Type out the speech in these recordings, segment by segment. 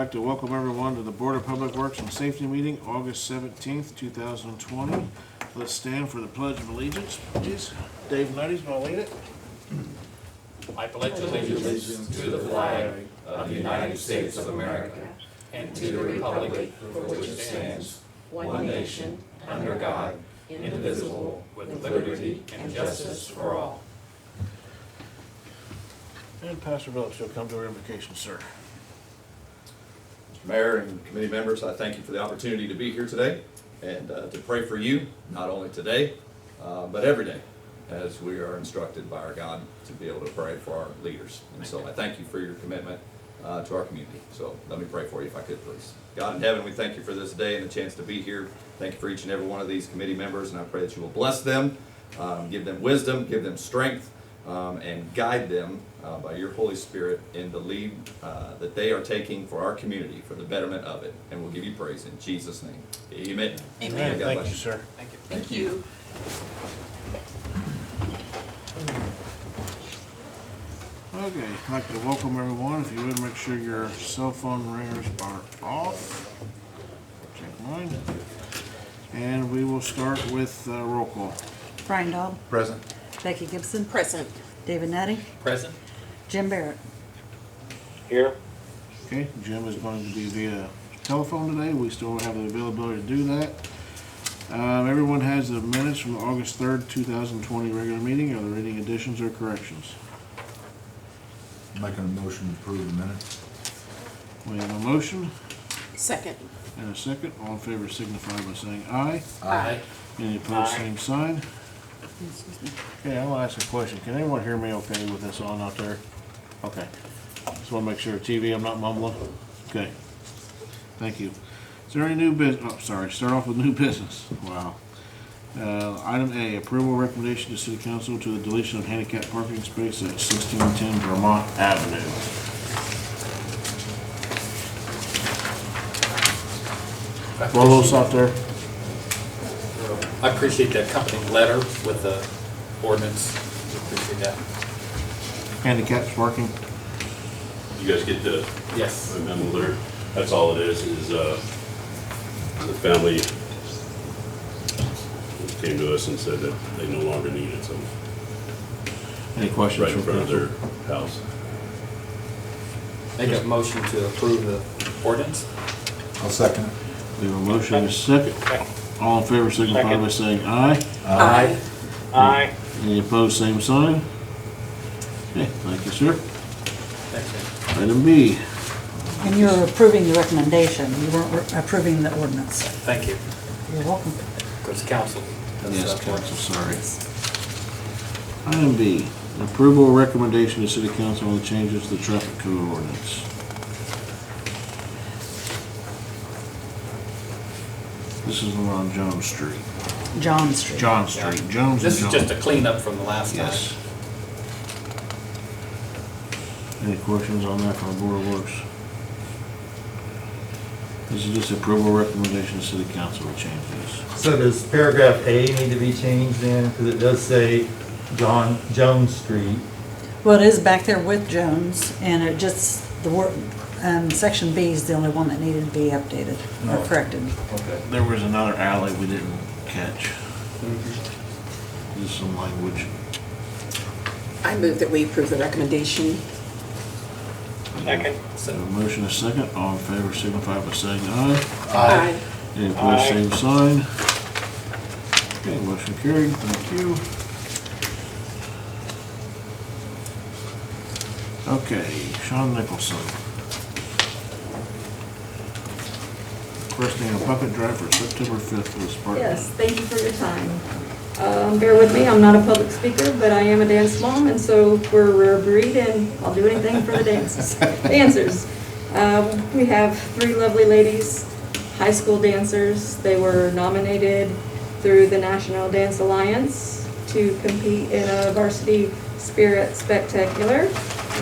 like to welcome everyone to the Board of Public Works and Safety meeting, August 17th, 2020. Let's stand for the Pledge of Allegiance, please. Dave Nutty's going to lead it. I pledge allegiance to the flag of the United States of America and to the republic for which it stands, one nation, under God, indivisible, with liberty and justice for all. And Pastor Billups, you'll come to our invocation, sir. Mr. Mayor and committee members, I thank you for the opportunity to be here today and to pray for you, not only today, but every day, as we are instructed by our God to be able to pray for our leaders. And so I thank you for your commitment to our community. So let me pray for you if I could, please. God in heaven, we thank you for this day and the chance to be here. Thank you for each and every one of these committee members, and I pray that you will bless them, give them wisdom, give them strength, and guide them by your Holy Spirit in the lead that they are taking for our community, for the betterment of it. And we'll give you praise in Jesus' name. Amen. Amen. God Thank bless you, sir. Thank you. Thank you. Okay, I'd like to welcome everyone. If you would, make sure your cell phone ringers are off. Check mine. And we will start with roll call. Brian Dahl, Present. Becky Gibson, Present. David Nutty, Present? Jim Barrett. Here. Okay, Jim is going to be via telephone today. We still have the availability to do that. Everyone has the minutes from the August 3rd, 2020 regular meeting. Are there any additions or corrections? Making a motion to approve the minutes. We have a motion Second. and a second. All in favor signify by saying aye. Aye. Any opposed, Aye. same sign. Okay, I want to ask a question. Can anyone hear me okay with this on out there? Okay. Just want to make sure TV, I'm not mumbling. Okay. Thank you. Is there any new business? Oh, sorry. Start off with new business. Wow. Item A, approval recommendation to City Council to the deletion of handicap parking space at 1610 Vermont Avenue. Roll those out there. I appreciate the accompanying letter with the ordinance. Appreciate that. Handicap parking. You guys get the Yes. memo there? That's all it is the family came to us and said that they no longer need it, so Any questions right in from front of council? their house. Make a motion to approve the ordinance? I'll second it. We have a motion and a second. All in favor signify by saying aye. Aye. Aye. Any opposed, same sign. Okay, thank you, sir. Thanks, Item B. And you're approving the recommendation, you weren't approving the ordinance. Thank you. You're welcome. Goes to council. Yes, council, sorry. Item B, approval or recommendation to city council on the changes to the traffic code ordinance. This is the one on Jones Street. John Street. John Street, Jones and This is John. just a cleanup from the last time. Yes. Any questions on that from the Board of Works? This is just approval or recommendation to city council to change this. So does paragraph A need to be changed then? Because it does say Jones Street. Well, it is back there with Jones, and it just, the word, section B is the only one that needed to be updated or corrected. Okay. There was another alley we didn't catch. There's some language. I move that we approve the recommendation. Second. So a motion is second. All in favor signify by saying aye. Aye. Any opposed, Aye. same sign. Okay, motion carried. Thank you. Okay, Shawn Nicholson. Requesting a bucket drive for September 5th with Spartanettes. Yes, thank you for your time. Bear with me, I'm not a public speaker, but I am a dance mom, and so we're a breed, and I'll do anything for the dancers. We have 3 lovely ladies, high school dancers. They were nominated through the National Dance Alliance to compete in a varsity spirit spectacular,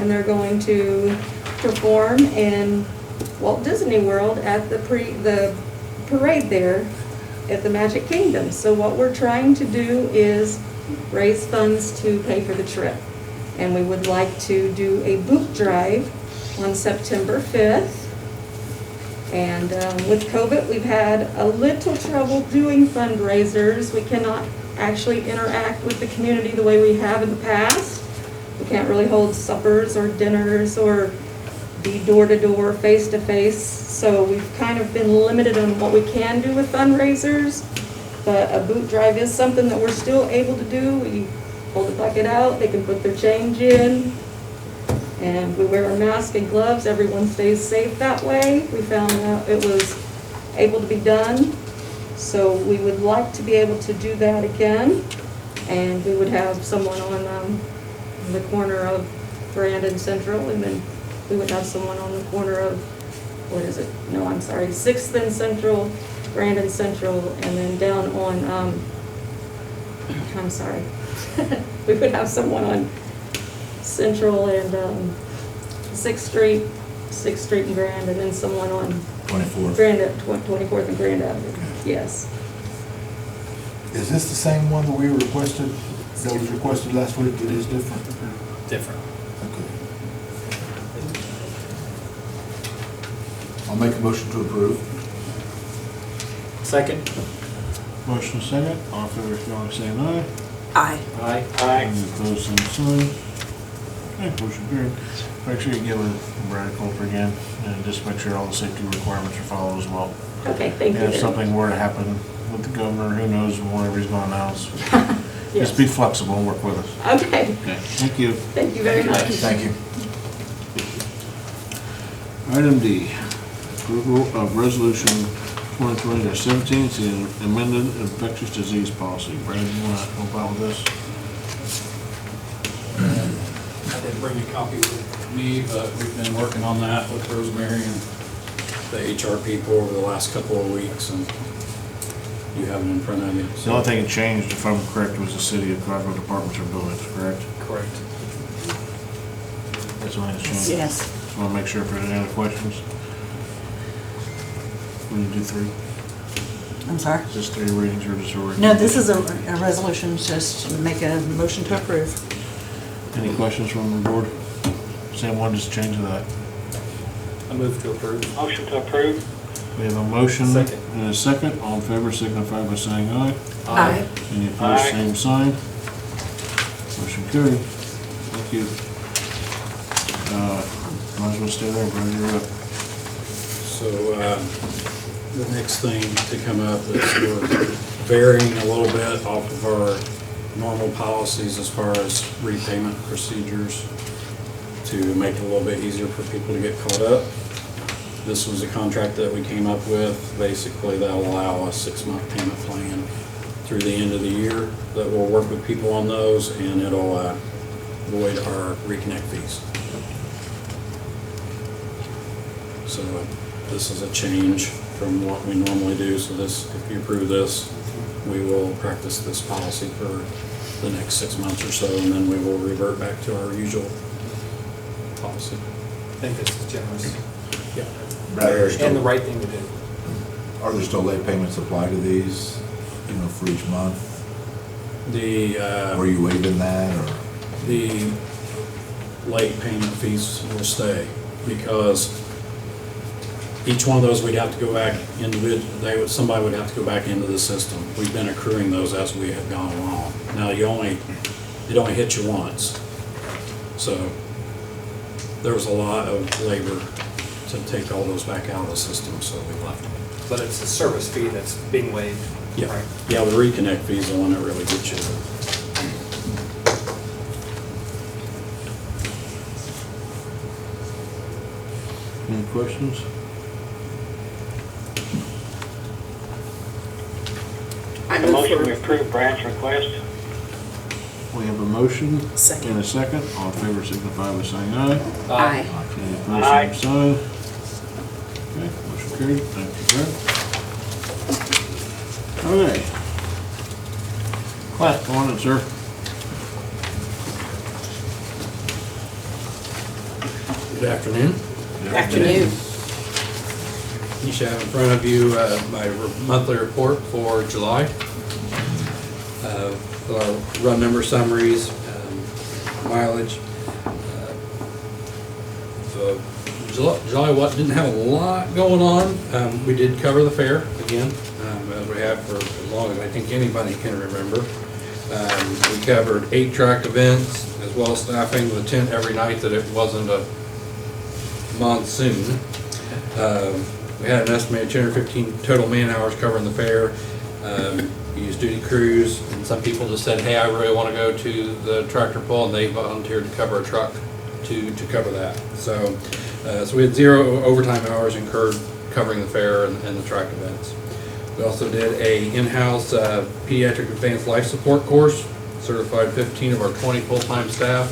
and they're going to perform in Walt Disney World at the parade there at the Magic Kingdom. So what we're trying to do is raise funds to pay for the trip. And we would like to do a boot drive on September 5th And with COVID, we've had a little trouble doing fundraisers. We cannot actually interact with the community the way we have in the past. We can't really hold suppers or dinners or be door-to-door, face-to-face. So we've kind of been limited on what we can do with fundraisers. But a boot drive is something that we're still able to do. We hold the bucket out, they can put their change in, and we wear a mask and gloves. Everyone stays safe that way. We found out it was able to be done. So we would like to be able to do that again. And we would have someone on the corner of Grand and Central, and then we would have someone on the corner of, 6th and Central, Grand and Central, and then down on, we would have someone on Central and 6th Street and Grand, and then someone on 24th. 24th and Grand Avenue, yes. Is this the same one that we requested, that was requested last week? It is different? Different. Okay. I'll make a motion to approve. Second? Motion second, all in favor, if you want to say aye. Aye. Aye. Aye. Any opposed, same sign. Okay, motion carried. Make sure you give it Brad Colter again, and just make sure all the safety requirements are followed as well. Okay, thank you. And if very something were to happen with the governor, who knows, whenever he's gone out, much. Yes. just be flexible and work with us. Okay, Okay, thank you. thank you very much. Thank you. Item D, approval of resolution 2020-17, it's the amended infectious disease policy. Brad, you want to help out with this? I didn't bring a copy with me, but we've been working on that with Rosemary and the HR people over the last couple of weeks, and you have it in front of you. The only thing that changed, if I'm correct, was the city of Conroe departments or buildings, correct? Correct. That's the only thing that's changed. Yes. Just want to make sure if there's any other questions. We need to do three. I'm sorry? Is this three readings or just a reading? No, this is a resolution, just make a motion to approve. Any questions from the board? Same one, just change that. I move to approve. Motion to approve. We have a motion Second. and a second. All in favor signify by saying aye. Aye. Any opposed, Aye. same sign. Motion carried. Thank you. Might as well stay there, Brad, you're up. So, the next thing to come up is we're varying a little bit off of our normal policies as far as repayment procedures to make it a little bit easier for people to get caught up. This was a contract that we came up with. Basically, that'll allow a 6-month payment plan through the end of the year that will work with people on those, and it'll void our reconnect fees. So this is a change from what we normally do. So this, if you approve this, we will practice this policy for the next 6 months or so, and then we will revert back to our usual policy. I think this is generous Yeah. and the right thing to do. Are there still late payments applied to these, for each month? The, Are you waiving that, or? the late payment fees will stay, because each one of those we'd have to go back somebody would have to go back into the system. We've been accruing those as we have gone along. Now, it only hits you once. So there was a lot of labor to take all those back out of the system, so we left them. But it's a service fee that's being waived. Yeah, Right. yeah, the reconnect fee is the one that really gets you. Any questions? I The move motion to for, approve Brad's request. We have a motion Second. and a second. All in favor signify by saying aye. aye. Any opposed, Aye. same sign. Okay, motion carried. Thank you, Brad. Okay. Clint, go on in, sir. Good afternoon. Afternoon. You should have in front of you my monthly report for July. Our run number summaries, mileage. The Didn't have a lot going on. We did cover the fair again, as we have for as long as I think anybody can remember. We covered 8 track events, as well as staffing the tent every night that it wasn't a monsoon. We had an estimated 215 total man hours covering the fair. We used duty crews, and some people just said, hey, I really want to go to the tractor pull, and they volunteered to cover a truck to cover that. So we had 0 overtime hours incurred covering the fair and the track events. We also did a in-house pediatric advanced life support course, certified 15 of our 20 full-time staff.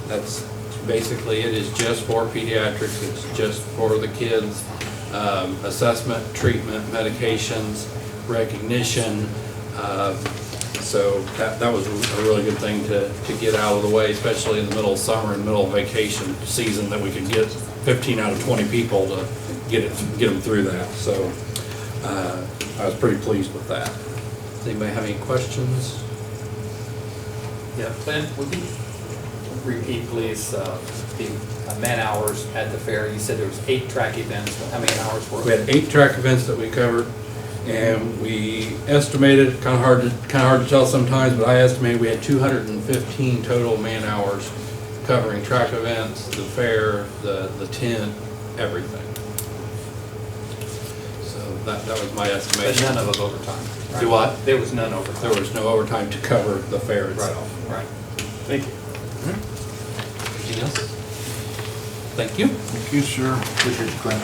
That's basically, it is just for pediatrics, it's just for the kids. Assessment, treatment, medications, recognition. So that was a really good thing to get out of the way, especially in the middle of summer and middle of vacation season, that we could get 15 out of 20 people to get them through that. So I was pretty pleased with that. Does anybody have any questions? Yeah, Ben, would you repeat, please, the man hours at the fair? You said there was 8 track events. How many hours were We had 8 track events that we covered, and we estimated, kind of hard to tell sometimes, but I estimated we had 215 total man hours covering track events, the fair, the tent, everything. So that was my But estimation. none of it overtime, right? Do what? There was none overtime. There was no overtime to cover the fair itself. Right. Thank you. Anything else? Thank you. Thank you, sir. Appreciate you, Clint.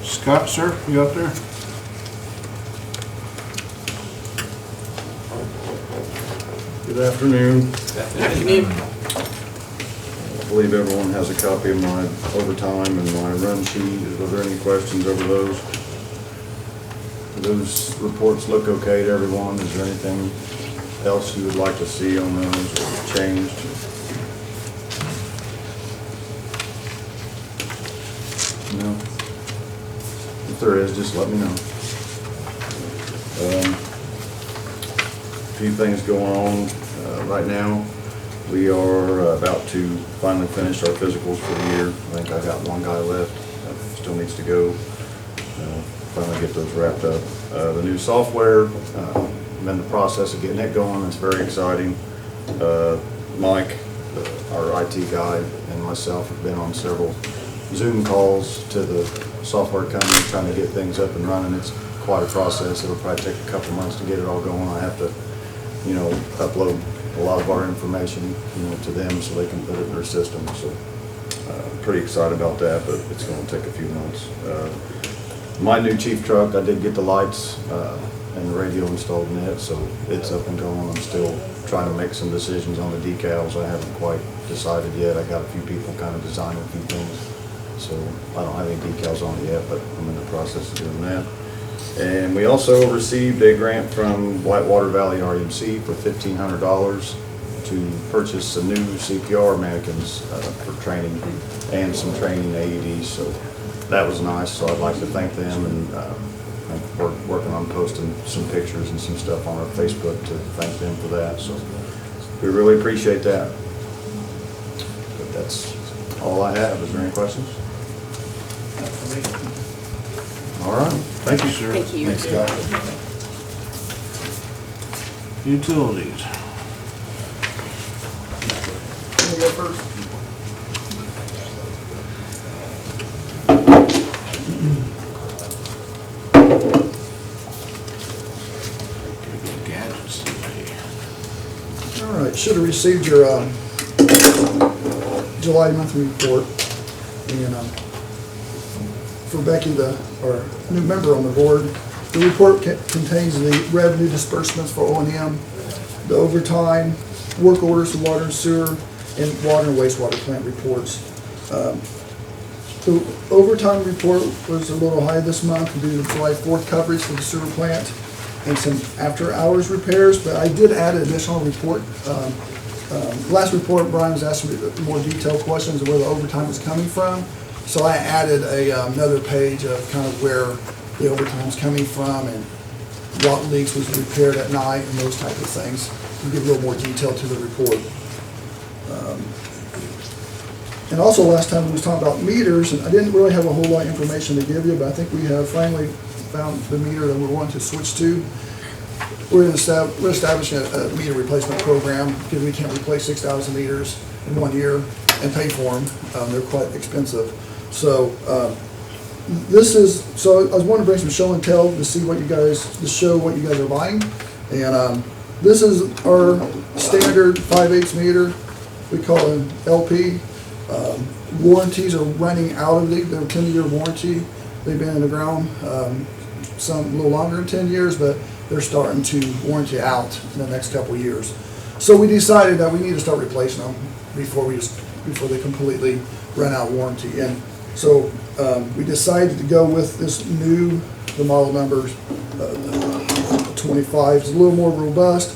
Scott, sir, you up there? Good afternoon. Afternoon. I believe everyone has a copy of my overtime and my run sheet. Are there any questions over those? Do those reports look okay to everyone? Is there anything else you would like to see on those or changed? No? If there is, just let me know. A few things going on right now. We are about to finally finish our physicals for the year. I think I got one guy left, still needs to go. Finally get those wrapped up. The new software, I'm in the process of getting it going. It's very exciting. Mike, our IT guy, and myself have been on several Zoom calls to the software company trying to get things up and running. It's quite a process. It'll probably take a couple months to get it all going. I have to, upload a lot of our information, to them so they can put it in their system. So pretty excited about that, but it's going to take a few months. My new chief truck, I did get the lights and the radio installed in it, so it's up and going. I'm still trying to make some decisions on the decals. I haven't quite decided yet. I got a few people kind of designing a few things, so I don't have any decals on it yet, but I'm in the process of doing that. And we also received a grant from Whitewater Valley RMC for $1,500 to purchase some new CPR mannequins for training and some training AEDs. So that was nice. So I'd like to thank them, and we're working on posting some pictures and some stuff on our Facebook to thank them for that. So we really appreciate that. But that's all I have. Is there any questions? All right. Thank you, sir. Thank you. Thanks, Scott. Utilities. You go first. Gadgets today. All right, should have received your July monthly report. And for Becky, our new member on the board, the report contains the revenue disbursements for O&M, the overtime, work orders for water and sewer, and water and wastewater plant reports. The overtime report was a little high this month due to July 4th coverage for the sewer plant and some after-hours repairs, but I did add an additional report. Last report, Brian was asking me more detailed questions of where the overtime was coming from. So I added another page of kind of where the overtime's coming from and what leaks was repaired at night and those type of things to give a little more detail to the report. And also last time we was talking about meters, and I didn't really have a whole lot of information to give you, but I think we have finally found the meter that we want to switch to. We're establishing a meter replacement program because we can't replace 6,000 meters in 1 year and pay for them. They're quite expensive. So so I was wanting to bring some show and tell to see what you guys, to show what you guys are buying. And this is our standard 5/8 meter. We call it an LP. Warranties are running out of they're 10-year warranty. They've been in the ground some a little longer than 10 years, but they're starting to warranty out in the next couple of years. So we decided that we need to start replacing them before they completely run out of warranty. And so we decided to go with this new, the model number 25. It's a little more robust,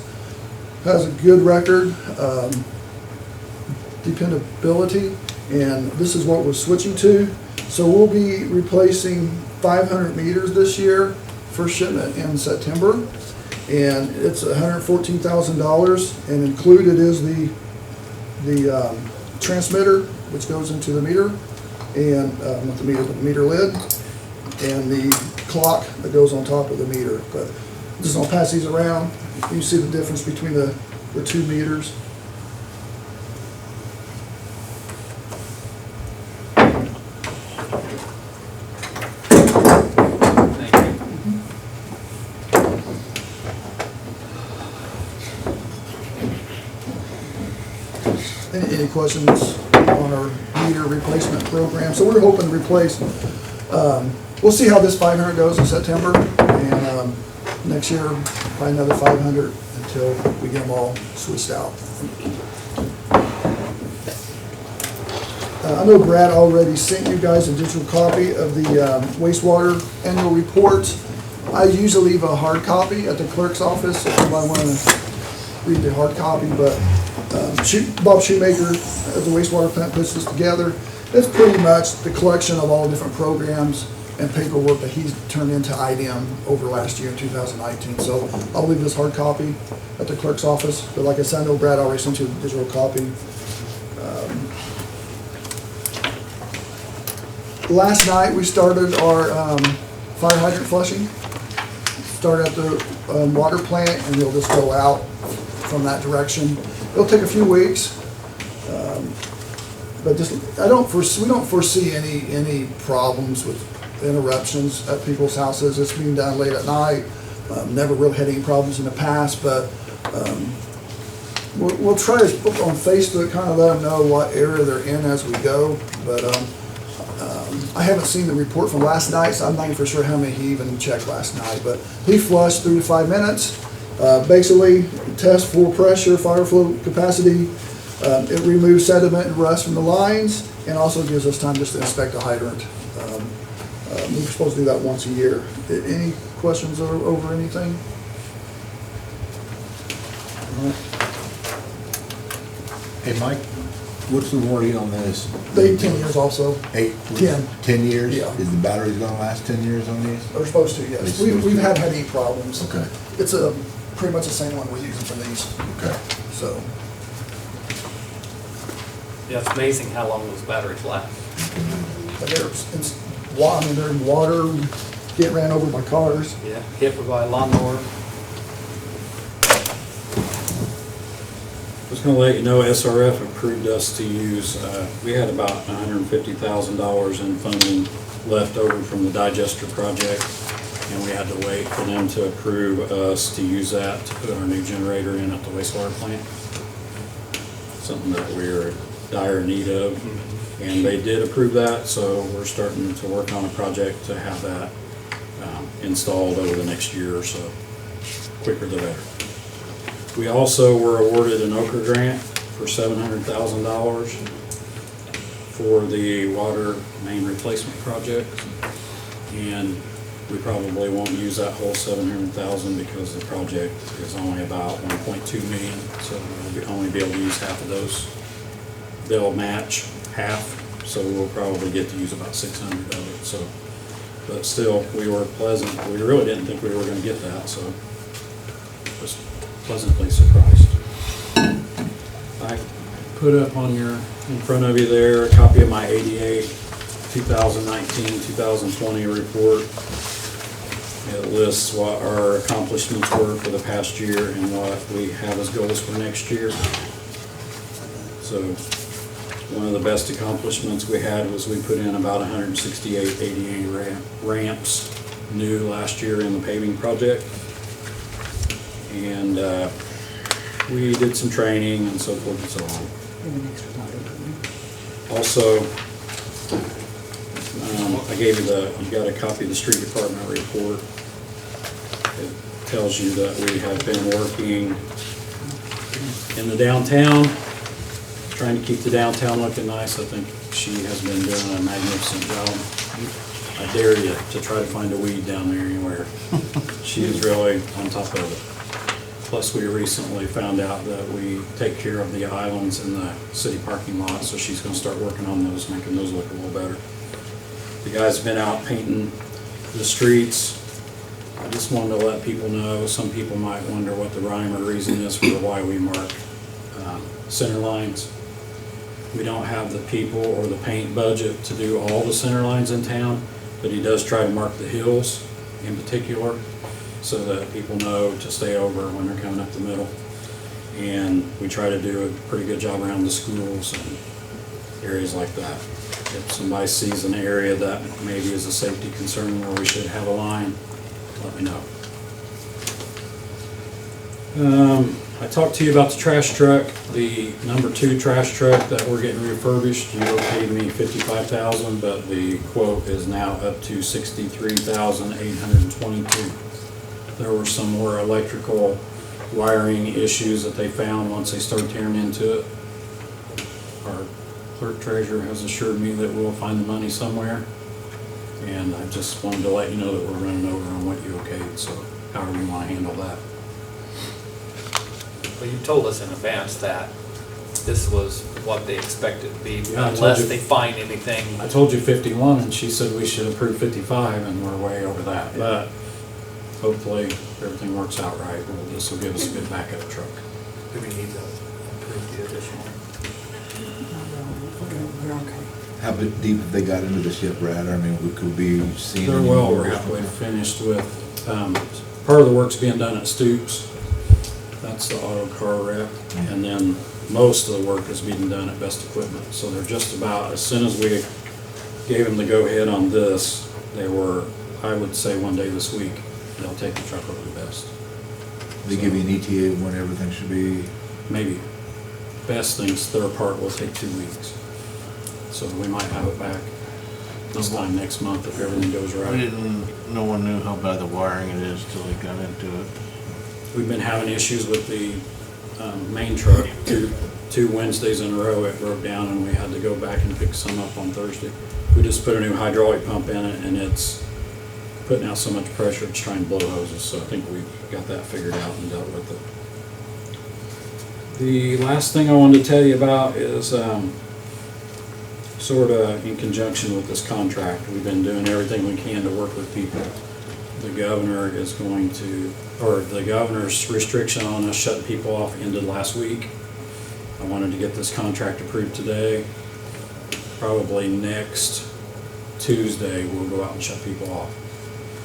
has a good record, dependability, and this is what we're switching to. So we'll be replacing 500 meters this year, first shipment in September, and it's $114,000, and included is the transmitter, which goes into the meter, and not the meter, but the meter lid, and the clock that goes on top of the meter. But just gonna pass these around. You see the difference between the two meters. Any questions on our meter replacement program? So we're hoping to replace, we'll see how this 500 goes in September, and next year probably another 500 until we get them all switched out. I know Brad already sent you guys a digital copy of the wastewater annual report. I usually leave a hard copy at the clerk's office if anybody wants to read the hard copy, but Bob Shoemaker at the wastewater plant puts this together. It's pretty much the collection of all the different programs and paperwork that he's turned into IDM over last year in 2019. So I'll leave this hard copy at the clerk's office. But like I said, I know Brad already sent you the digital copy. Last night we started our fire hydrant flushing. Started at the water plant, and it'll just go out from that direction. It'll take a few weeks, but just we don't foresee any problems with interruptions at people's houses. It's being done late at night. Never really had any problems in the past, but we'll try to put on Facebook, kind of let them know what area they're in as we go. But I haven't seen the report from last night, so I'm not even for sure how many he even checked last night. But he flushed 3 to 5 minutes. Basically, test for pressure, fire flow capacity. It removes sediment and rust from the lines, and also gives us time just to inspect the hydrant. We're supposed to do that once a year. Any questions over anything? All right. Hey, Mike, what's the warranty on this? 10 years also. 10 years? Yeah. Is the batteries gonna last 10 years on these? They're supposed to, yes. We've had any problems. Okay. It's pretty much the same one we're using for these. Okay. So, Yeah, it's amazing how long those batteries last. but they're in water, get ran over by cars. Yeah, hit by a lawnmower. Just gonna let you know, SRF approved us to use, we had about $150,000 in funding left over from the digester project, and we had to wait for them to approve us to use that to put our new generator in at the wastewater plant. Something that we're in dire need of, and they did approve that, so we're starting to work on a project to have that installed over the next year or so. Quicker the better. We also were awarded an Ochre grant for $700,000 for the water main replacement project. And we probably won't use that whole $700,000 because the project is only about $1.2 million. So we'll only be able to use half of those. They'll match half, so we'll probably get to use about 600 of it. So, but still, we were pleasant. We really didn't think we were going to get that, so was pleasantly surprised. put up on your, in front of you there, a copy of my 88 2019-2020 report. It lists what our accomplishments were for the past year and what we have as goals for next year. So one of the best accomplishments we had was we put in about 168 ADA ramps new last year in the paving project. And we did some training and so forth and so on. Also, I gave you you got a copy of the street department report. It tells you that we have been working in the downtown, trying to keep the downtown looking nice. I think she has been doing a magnificent job. I dare you to try to find a weed down there anywhere. She is really on top of it. Plus, we recently found out that we take care of the islands in the city parking lot, so she's gonna start working on those, making those look a little better. The guys have been out painting the streets. I just wanted to let people know, some people might wonder what the rhyme or reason is for why we mark center lines. We don't have the people or the paint budget to do all the center lines in town, but he does try to mark the hills in particular so that people know to stay over when they're coming up the middle. And we try to do a pretty good job around the schools and areas like that. If somebody sees an area that maybe is a safety concern where we should have a line, let me know. I talked to you about the trash truck, the #2 trash truck that we're getting refurbished. You okayed me $55,000, but the quote is now up to $63,822. There were some more electrical wiring issues that they found once they started tearing into it. Our clerk treasurer has assured me that we'll find the money somewhere. And I just wanted to let you know that we're running over on what you okayed, so however you want to handle that. Well, you told us in advance that this was what they expected to be, Yeah, unless they find anything. I told you 51, and she said we should approve 55, and we're way over that. But hopefully, if everything works out right, this will give us a good backup truck. Do we need to approve the additional? We're okay. How deep have they got into this yet, Brad? I mean, we could be seeing. They're well over halfway finished with, part of the work's being done at Stoops. That's the auto car rep. And then most of the work is being done at Best Equipment. So they're just about, as soon as we gave them the go-ahead on this, they were, I would say one day this week, they'll take the truck over to Best. They give you an ETA when everything should be? Maybe. Best thinks their part will take 2 weeks. So we might have it back this time next month if everything goes right. No one knew how bad the wiring it is till they got into it. We've been having issues with the main truck. Two Wednesdays in a row it broke down and we had to go back and pick some up on Thursday. We just put a new hydraulic pump in it and it's putting out so much pressure it's trying to blow hoses. So I think we got that figured out and dealt with it. The last thing I wanted to tell you about is sort of in conjunction with this contract. We've been doing everything we can to work with people. The governor is going to, or the governor's restriction on us shutting people off ended last week. I wanted to get this contract approved today. Probably next Tuesday we'll go out and shut people off.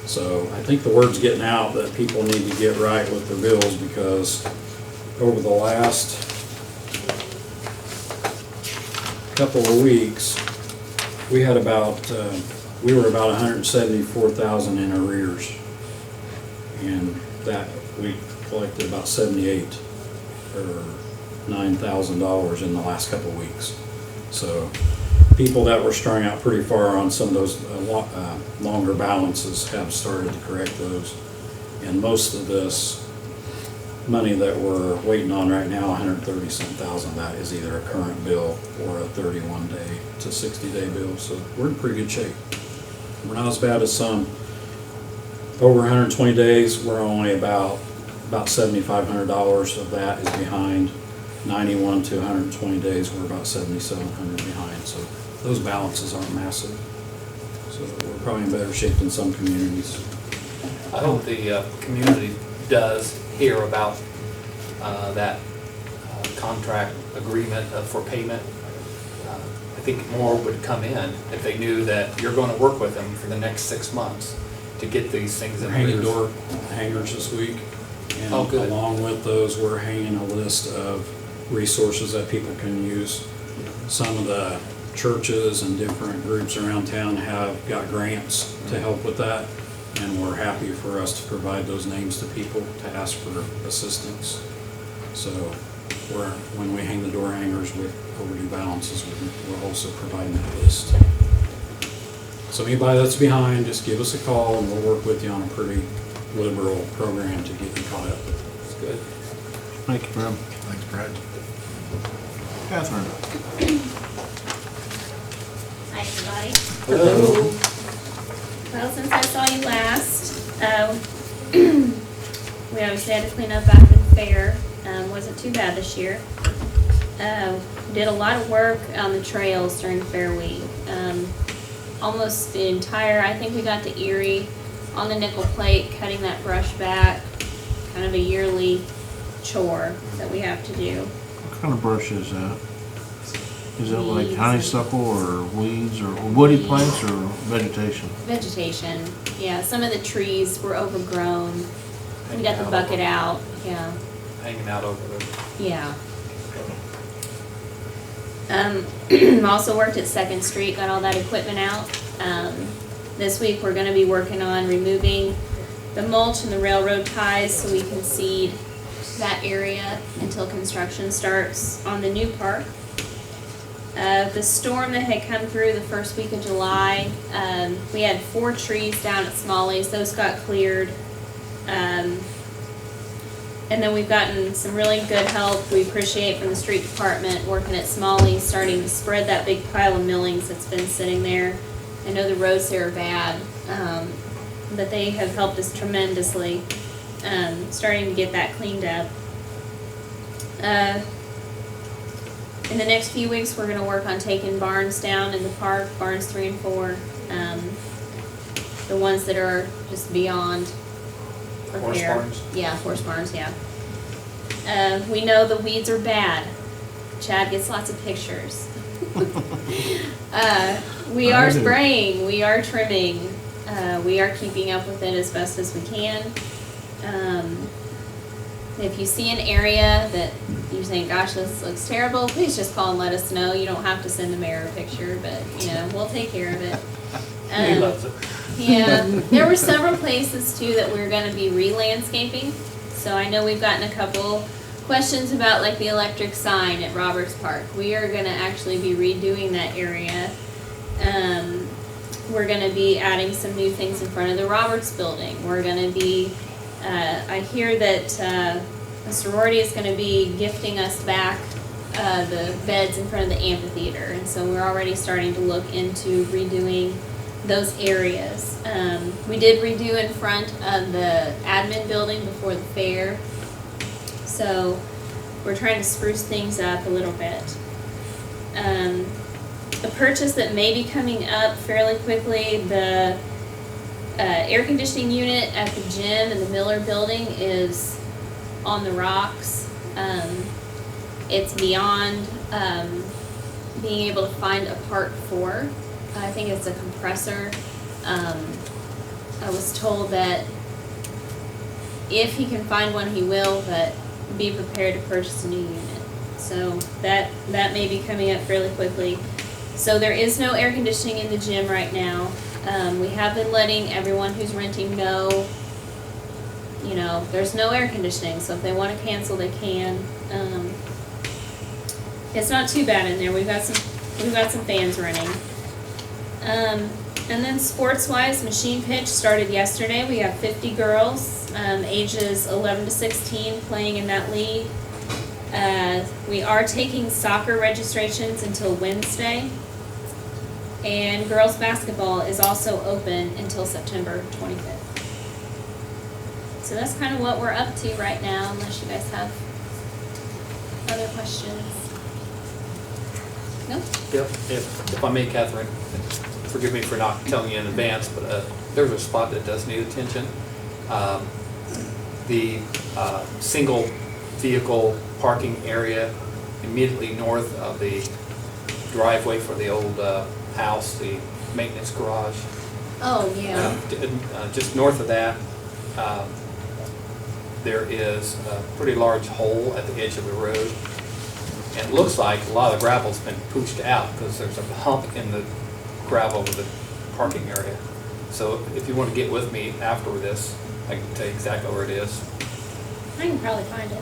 So I think the word's getting out that people need to get right with their bills because over the last couple of weeks, we had about, we were about 174,000 in arrears. And that, we collected about 78 or $9,000 in the last couple of weeks. So people that were strung out pretty far on some of those longer balances have started to correct those. And most of this money that we're waiting on right now, 130-some thousand, that is either a current bill or a 31-day to 60-day bill. So we're in pretty good shape. We're not as bad as some. Over 120 days, we're only about $7,500 of that is behind. 91 to 120 days, we're about 7,700 behind. So those balances aren't massive. So we're probably in better shape than some communities. I hope the community does hear about that contract agreement for payment. I think more would come in if they knew that you're going to work with them for the next 6 months to get these things in. We're hanging door hangers this week. And Oh, good. along with those, we're hanging a list of resources that people can use. Some of the churches and different groups around town have got grants to help with that, and we're happy for us to provide those names to people to ask for assistance. So when we hang the door hangers with overdue balances, we're also providing that list. So anybody that's behind, just give us a call and we'll work with you on a pretty liberal program to get you caught up. That's good. Thank you, Brad. Thanks, Brad. Catherine? Hi, everybody. Hello. Well, since I saw you last, we obviously had to clean up after the fair. Wasn't too bad this year. Did a lot of work on the trails during Fair Week. Almost the entire, I think we got to Erie on the nickel plate, cutting that brush back, kind of a yearly chore that we have to do. What kind of brush is that? Is it like Weeds. honeysuckle or weeds or woody plants or vegetation? Vegetation, yeah, some of the trees were overgrown. We got the bucket out, yeah. Hanging out over there. Yeah. Also worked at 2nd Street, got all that equipment out. This week, we're gonna be working on removing the mulch and the railroad ties so we can seed that area until construction starts on the new park. The storm that had come through the first week of July, we had 4 trees down at Smalley's. Those got cleared. And then we've gotten some really good help we appreciate from the street department working at Smalley's, starting to spread that big pile of millings that's been sitting there. I know the roads there are bad, but they have helped us tremendously, starting to get that cleaned up. In the next few weeks, we're gonna work on taking barns down in the park, barns 3 and 4. The ones that are just beyond Horse repair. barns? Yeah, horse barns, yeah. We know the weeds are bad. Chad gets lots of pictures. We are spraying, we are trimming, we are keeping up with it as best as we can. If you see an area that you're saying, gosh, this looks terrible, please just call and let us know. You don't have to send the mayor a picture, but, you know, we'll take care of it. He loves it. Yeah, there were several places too that we're gonna be re-landscaping. So I know we've gotten a couple questions about like the electric sign at Roberts Park. We are gonna actually be redoing that area. We're gonna be adding some new things in front of the Roberts building. We're gonna be, I hear that a sorority is gonna be gifting us back the beds in front of the amphitheater. And so we're already starting to look into redoing those areas. We did redo in front of the admin building before the fair. So we're trying to spruce things up a little bit. A purchase that may be coming up fairly quickly, the air conditioning unit at the gym in the Miller building is on the rocks. It's beyond being able to find a part for. I think it's a compressor. I was told that if he can find one, he will, but be prepared to purchase a new unit. So that may be coming up fairly quickly. So there is no air conditioning in the gym right now. We have been letting everyone who's renting know, you know, there's no air conditioning, so if they want to cancel, they can. It's not too bad in there. We've got some fans running. And then sports-wise, machine pitch started yesterday. We have 50 girls, ages 11 to 16, playing in that league. We are taking soccer registrations until Wednesday. And girls basketball is also open until September 25th. So that's kind of what we're up to right now, unless you guys have other questions. No? Yep, if I may, Catherine, forgive me for not telling you in advance, but there's a spot that does need attention. The single vehicle parking area immediately north of the driveway for the old house, the maintenance garage. Oh, yeah. Just north of that, there is a pretty large hole at the edge of the road. And it looks like a lot of the gravel's been pushed out because there's a hump in the gravel of the parking area. So if you want to get with me after this, I can tell you exactly where it is. I can probably find it.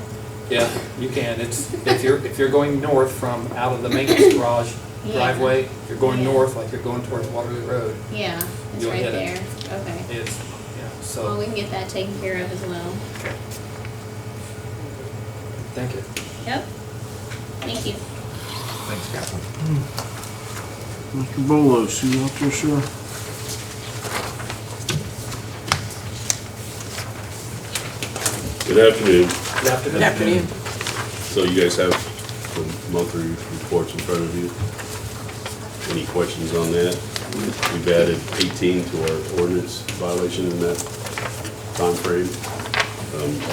Yeah, you can. It's, if you're going north from out of the maintenance garage driveway, if you're going north, like you're going towards Waterloo Road. Yeah, it's You'll right hit there. it. Okay. It's, yeah, so. Well, we can get that taken care of as well. Okay. Thank you. Yep. Thank you. Thanks, Catherine. Mr. Bolos, you out there, sir? Good afternoon. Good afternoon. Good afternoon. So you guys have the monthly reports in front of you. Any questions on that? We've added 18 to our ordinance violation in that time frame,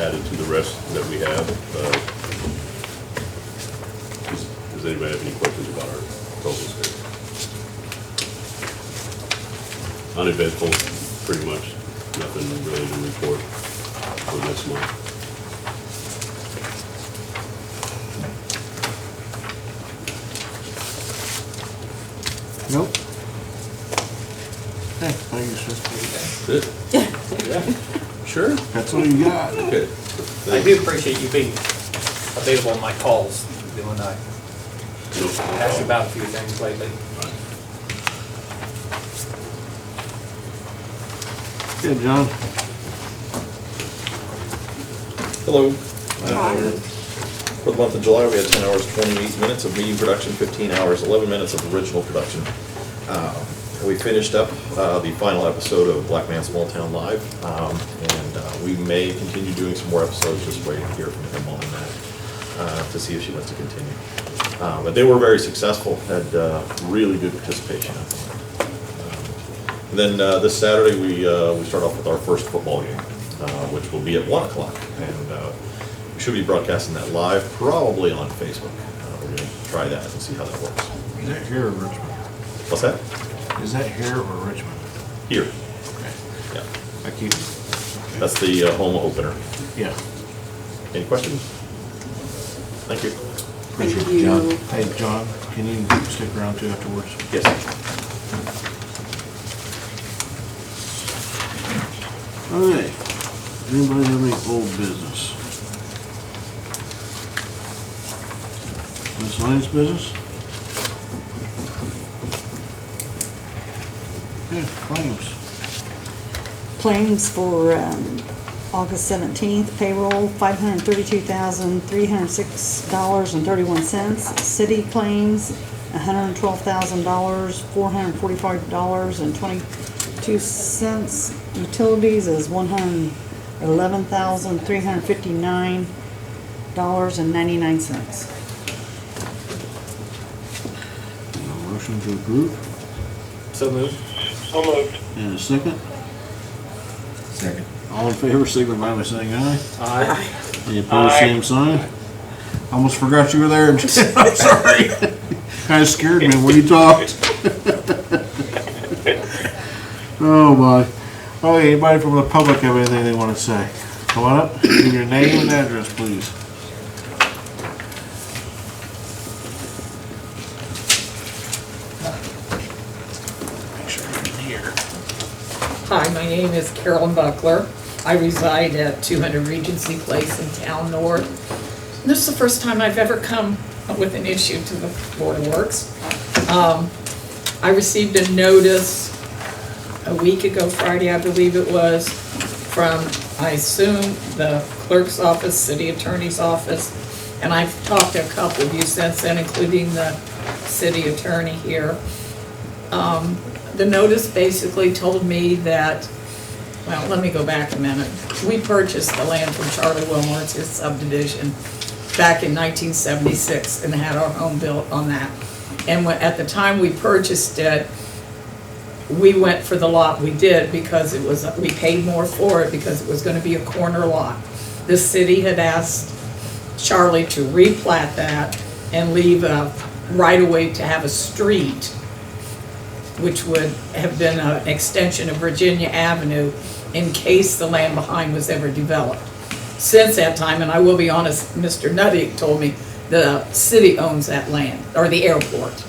added to the rest that we have. Does anybody have any questions about our totals here? Uneventful, pretty much. Nothing really to report for this month. Nope. Okay, thank you, sir. That's it? Yeah. Sure. That's all you got. Okay. I do appreciate you being available on my calls, Bill and I. Asked you about a few things lately. Good, John. Hello. For the month of July, we had 10 hours, 28 minutes of media production, 15 hours, 11 minutes of original production. We finished up the final episode of Black Man Small Town Live, and we may continue doing some more episodes, just waiting to hear from him on that, to see if she wants to continue. But they were very successful, had really good participation. And then this Saturday, we start off with our first football game, which will be at 1 o'clock. And we should be broadcasting that live, probably on Facebook. We're going to try that and see how that works. Is that here or Richmond? What's that? Is that here or Richmond? Here. Okay. Yeah. I keep. That's the home opener. Yeah. Any questions? Thank you. Appreciate it, John. Hey, John, can you stick around too afterwards? Yes. Okay. Anybody have any old business? Miscellaneous business? Okay, claims. Claims for August 17th, payroll $532,306.31. City claims $112,000, $445.22. Utilities is $111,359.99. Motion to approve? So moved. So moved. And a second? Second. All in favor, signify by saying aye. Aye. Any opposed, same sign. Almost forgot you were there. I'm sorry. Kinda scared me when you talked. Oh my. Okay, anybody from the public have anything they want to say? Come on up, give your name and address, please. Make sure I can hear. Hi, my name is Carolyn Buckler. I reside at 200 Regency Place in Town North. This is the first time I've ever come with an issue to the Board of Works. I received a notice a week ago, Friday, I believe it was, from, I assume, the clerk's office, city attorney's office, and I've talked to a couple of you since then, including the city attorney here. The notice basically told me that, well, let me go back a minute. We purchased the land from Charlie Wilmore, it's his subdivision, back in 1976, and had our home built on that. And at the time we purchased it, we went for the lot we did because it was, we paid more for it because it was gonna be a corner lot. The city had asked Charlie to replat that and leave a right-of-way to have a street, which would have been an extension of Virginia Avenue in case the land behind was ever developed. Since that time, and I will be honest, Mr. Nutty told me the city owns that land, or the airport,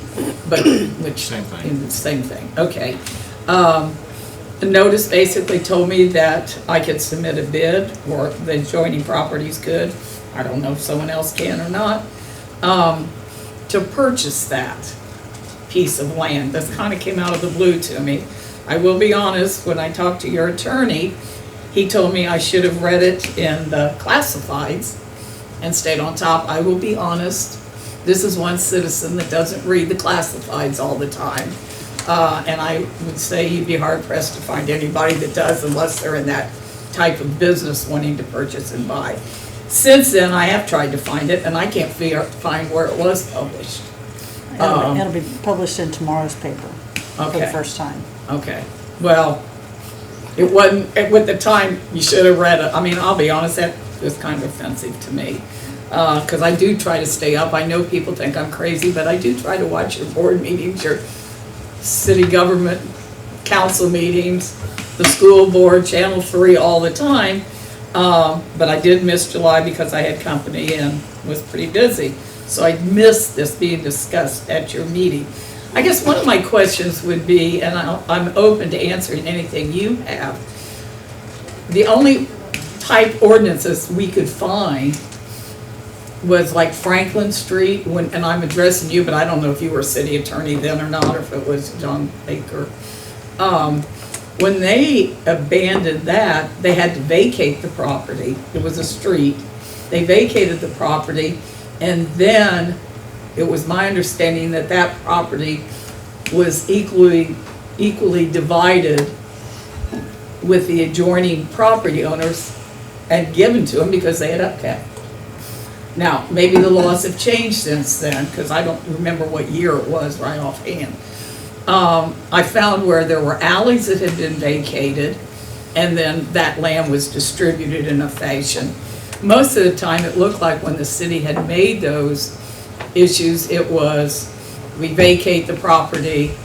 but, which. Same thing. Same thing, okay. The notice basically told me that I could submit a bid, or the adjoining properties could, I don't know if someone else can or not, to purchase that piece of land. That kind of came out of the blue to me. I will be honest, when I talked to your attorney, he told me I should have read it in the classifieds and stayed on top. I will be honest, this is one citizen that doesn't read the classifieds all the time. And I would say you'd be hard pressed to find anybody that does unless they're in that type of business wanting to purchase and buy. Since then, I have tried to find it and I can't find where it was published. It'll be published in tomorrow's paper for the Okay. first time. Okay, well, it wasn't, with the time, you should have read it. I mean, I'll be honest, that was kind of offensive to me. Because I do try to stay up. I know people think I'm crazy, but I do try to watch your board meetings, your city government council meetings, the school board, Channel 3 all the time. But I did miss July because I had company and was pretty busy. So I missed this being discussed at your meeting. I guess one of my questions would be, and I'm open to answering anything you have, the only type ordinances we could find was like Franklin Street, and I'm addressing you, but I don't know if you were city attorney then or not, or if it was John Baker. When they abandoned that, they had to vacate the property. It was a street. They vacated the property, and then it was my understanding that that property was equally divided with the adjoining property owners and given to them because they had upkept. Now, maybe the laws have changed since then, because I don't remember what year it was right offhand. I found where there were alleys that had been vacated, and then that land was distributed in a fashion. Most of the time, it looked like when the city had made those issues, it was, we vacate the property,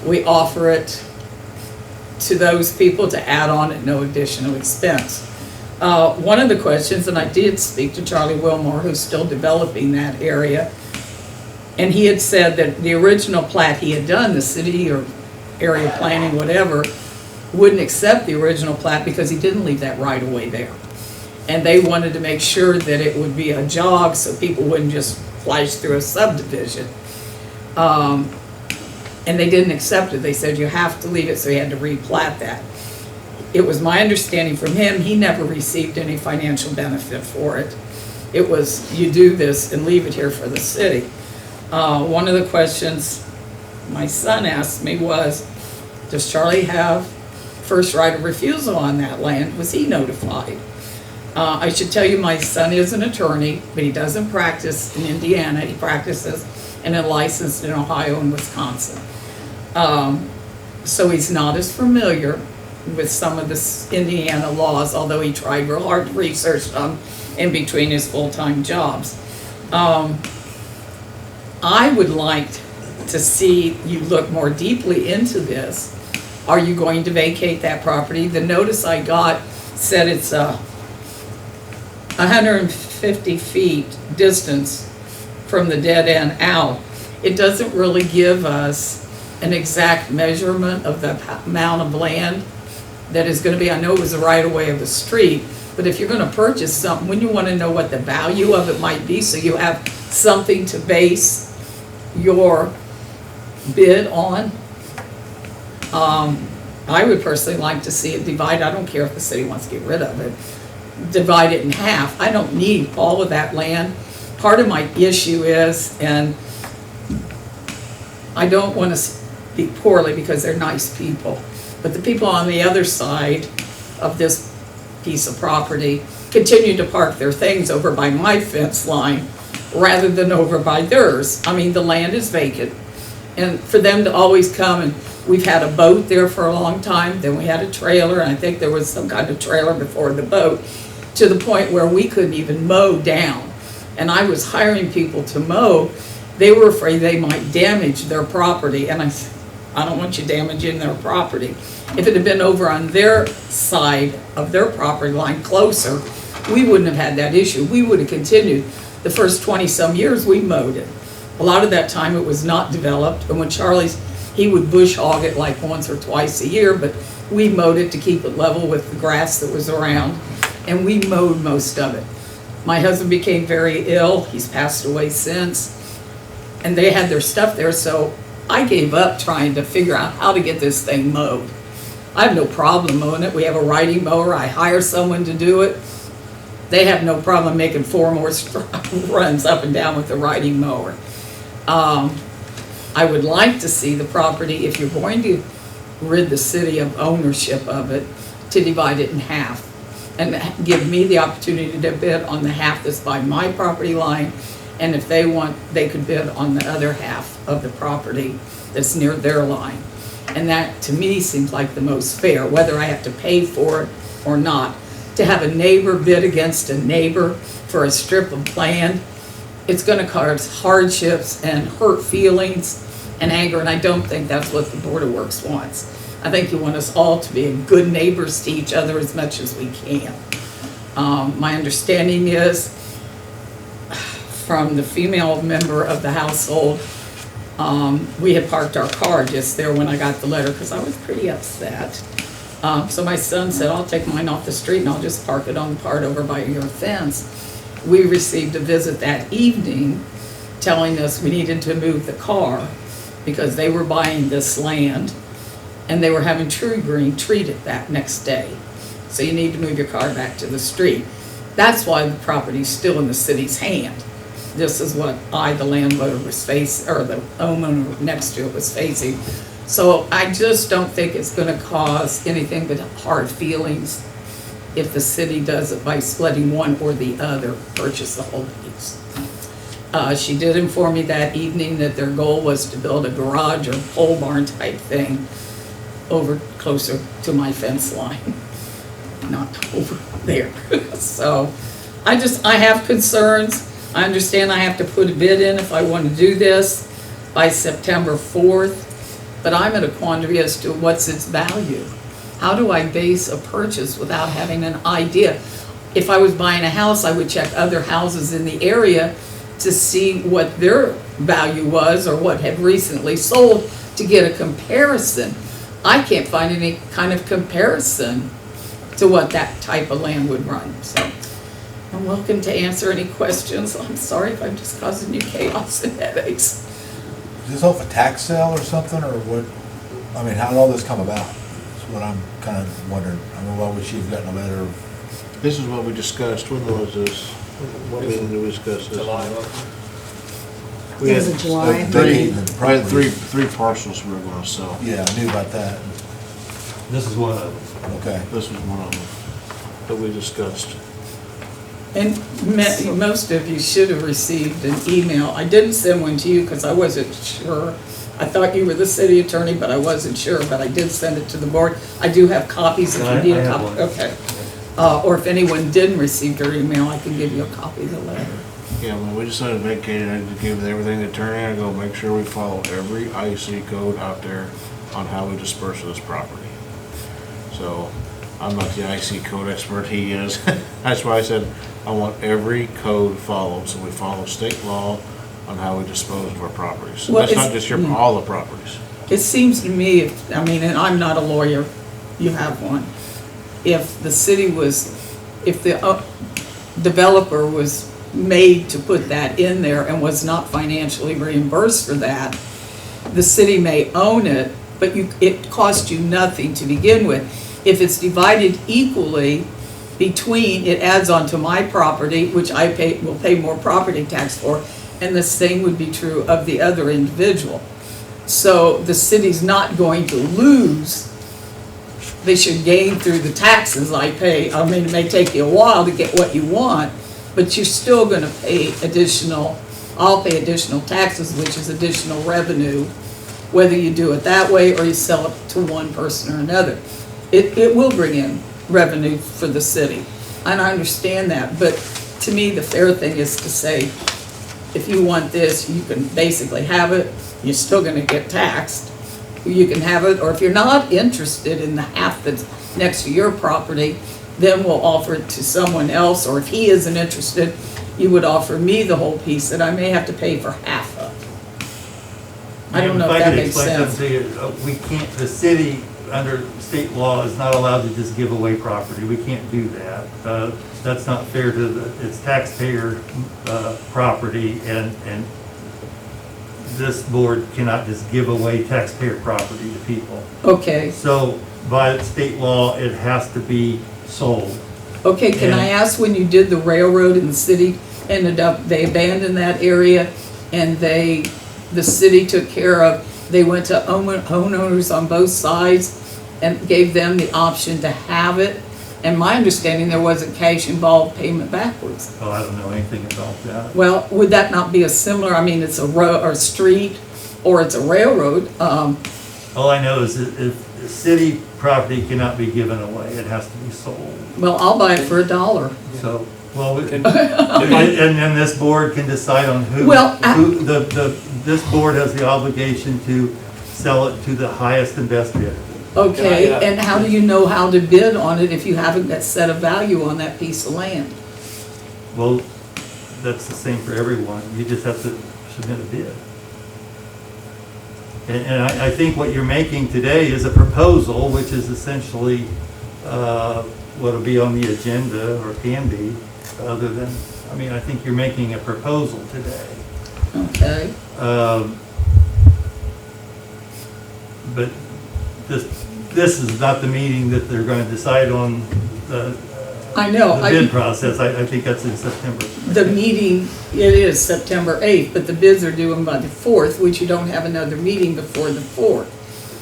we offer it to those people to add on at no additional expense. One of the questions, and I did speak to Charlie Wilmore, who's still developing that area, and he had said that the original plat he had done, the city or area planning, whatever, wouldn't accept the original plat because he didn't leave that right of way there. And they wanted to make sure that it would be a jog so people wouldn't just flash through a subdivision. And they didn't accept it. They said you have to leave it, so he had to replat that. It was my understanding from him, he never received any financial benefit for it. It was, you do this and leave it here for the city. One of the questions my son asked me was, does Charlie have first right of refusal on that land? Was he notified? I should tell you my son is an attorney, but he doesn't practice in Indiana. He practices and is licensed in Ohio and Wisconsin. So he's not as familiar with some of the Indiana laws, although he tried real hard to research them in between his full-time jobs. I would like to see you look more deeply into this. Are you going to vacate that property? The notice I got said it's 150 feet distance from the dead end out. It doesn't really give us an exact measurement of the amount of land that is going to be. I know it was the right of way of the street, but if you're going to purchase something, wouldn't you want to know what the value of it might be so you have something to base your bid on? I would personally like to see it divided. I don't care if the city wants to get rid of it. Divide it in half. I don't need all of that land. Part of my issue is, and I don't want to speak poorly because they're nice people, but the people on the other side of this piece of property continue to park their things over by my fence line rather than over by theirs. I mean, the land is vacant. And for them to always come, and we've had a boat there for a long time, then we had a trailer, and I think there was some kind of trailer before the boat, to the point where we couldn't even mow down. and I was hiring people to mow, they were afraid they might damage their property, and I said, I don't want you damaging their property. If it had been over on their side of their property line closer, we wouldn't have had that issue. We would have continued. The first 20-some years, we mowed it. A lot of that time, it was not developed, and when he would bush hog it like once or twice a year, but we mowed it to keep it level with the grass that was around, and we mowed most of it. My husband became very ill. He's passed away since, and they had their stuff there, so I gave up trying to figure out how to get this thing mowed. I have no problem mowing it. We have a riding mower. I hire someone to do it. They have no problem making 4 more runs up and down with the riding mower. I would like to see the property, if you're going to rid the city of ownership of it, to divide it in half and give me the opportunity to bid on the half that's by my property line, and if they want, they could bid on the other half of the property that's near their line. And that, to me, seems like the most fair, whether I have to pay for it or not. To have a neighbor bid against a neighbor for a strip of land, it's going to cause hardships and hurt feelings and anger, and I don't think that's what the Board of Works wants. I think you want us all to be good neighbors to each other as much as we can. My understanding is, from the female member of the household, we had parked our car just there when I got the letter because I was pretty upset. So my son said, I'll take mine off the street and I'll just park it on the part over by your fence. We received a visit that evening telling us we needed to move the car because they were buying this land and they were having True Green treat it that next day. So you need to move your car back to the street. That's why the property's still in the city's hand. This is what the landlord was facing, or the homeowner next to it was facing. So I just don't think it's gonna cause anything but hard feelings if the city does it by letting one or the other purchase the whole piece. She did inform me that evening that their goal was to build a garage or pole barn type thing over closer to my fence line, not over there. So I have concerns. I understand I have to put a bid in if I want to do this by September 4th, but I'm at a quandary as to what's its value. How do I base a purchase without having an idea? If I was buying a house, I would check other houses in the area to see what their value was or what had recently sold to get a comparison. I can't find any kind of comparison to what that type of land would run. So I'm welcome to answer any questions. I'm sorry if I'm just causing you chaos and headaches. Is this off a tax sale or something, or what? I mean, how did all this come about? That's what I'm kind of wondering. I mean, why would she have gotten a letter of? This is what we discussed. When was this? What meeting did we discuss this? July. We Was had it July? three parcels we were gonna sell. Yeah, I knew about that. This is one of them. Okay. This was one of them that we discussed. And most of you should have received an email. I didn't send one to you because I wasn't sure. I thought you were the city attorney, but I wasn't sure, but I did send it to the board. I do have copies if you need a copy. Okay. Or if anyone didn't receive your email, I can give you a copy of the letter. Yeah, when we decided to vacate it, I had to give everything to attorney, I go make sure we follow every IC code out there on how we disperse this property. So, I'm not the IC code expert, he is. That's why I said, I want every code followed, so we follow state law on how we dispose of our properties. Well, That's not just all the properties. It seems to me, and I'm not a lawyer, you have one. If the city was, if the developer was made to put that in there and was not financially reimbursed for that, the city may own it, but it cost you nothing to begin with. If it's divided equally between, it adds onto my property, which I will pay more property tax for, and the same would be true of the other individual. So the city's not going to lose. They should gain through the taxes I pay. I mean, it may take you a while to get what you want, but you're still going to pay additional, I'll pay additional taxes, which is additional revenue, whether you do it that way or you sell it to one person or another. It will bring in revenue for the city, and I understand that, but to me, the fair thing is to say, if you want this, you can basically have it, you're still gonna get taxed. You can have it, or if you're not interested in the half that's next to your property, then we'll offer it to someone else, or if he isn't interested, you would offer me the whole piece that I may have to pay for half of. I don't know if that makes sense. I could explain something to you, we can't, the city, under state law, is not allowed to just give away property. We can't do that. That's not fair to it's taxpayer property, and this board cannot just give away taxpayer property to people. Okay. So by state law, it has to be sold. Okay, can I ask, when you did the railroad and the city ended up, they abandoned that area and the city took care of, they went to homeowners on both sides and gave them the option to have it. And my understanding, there wasn't cash involved, payment backwards. Oh, I don't know anything about that. Well, would that not be a similar, I mean, it's a road or street or it's a railroad. All I know is that if the city property cannot be given away, it has to be sold. Well, I'll buy it for $1. So, well, and then this board can decide on who, Well, this board has the obligation to sell it to the highest and best bidder. Okay, and how do you know how to bid on it if you haven't got set a value on that piece of land? Well, that's the same for everyone. You just have to submit a bid. And I think what you're making today is a proposal, which is essentially what'll be on the agenda, or can be, other than, I mean, I think you're making a proposal today. Okay. But this is not the meeting that they're going to decide on the bid process. I think that's in September. The meeting, it is September 8th, but the bids are due by the 4th, which you don't have another meeting before the 4th.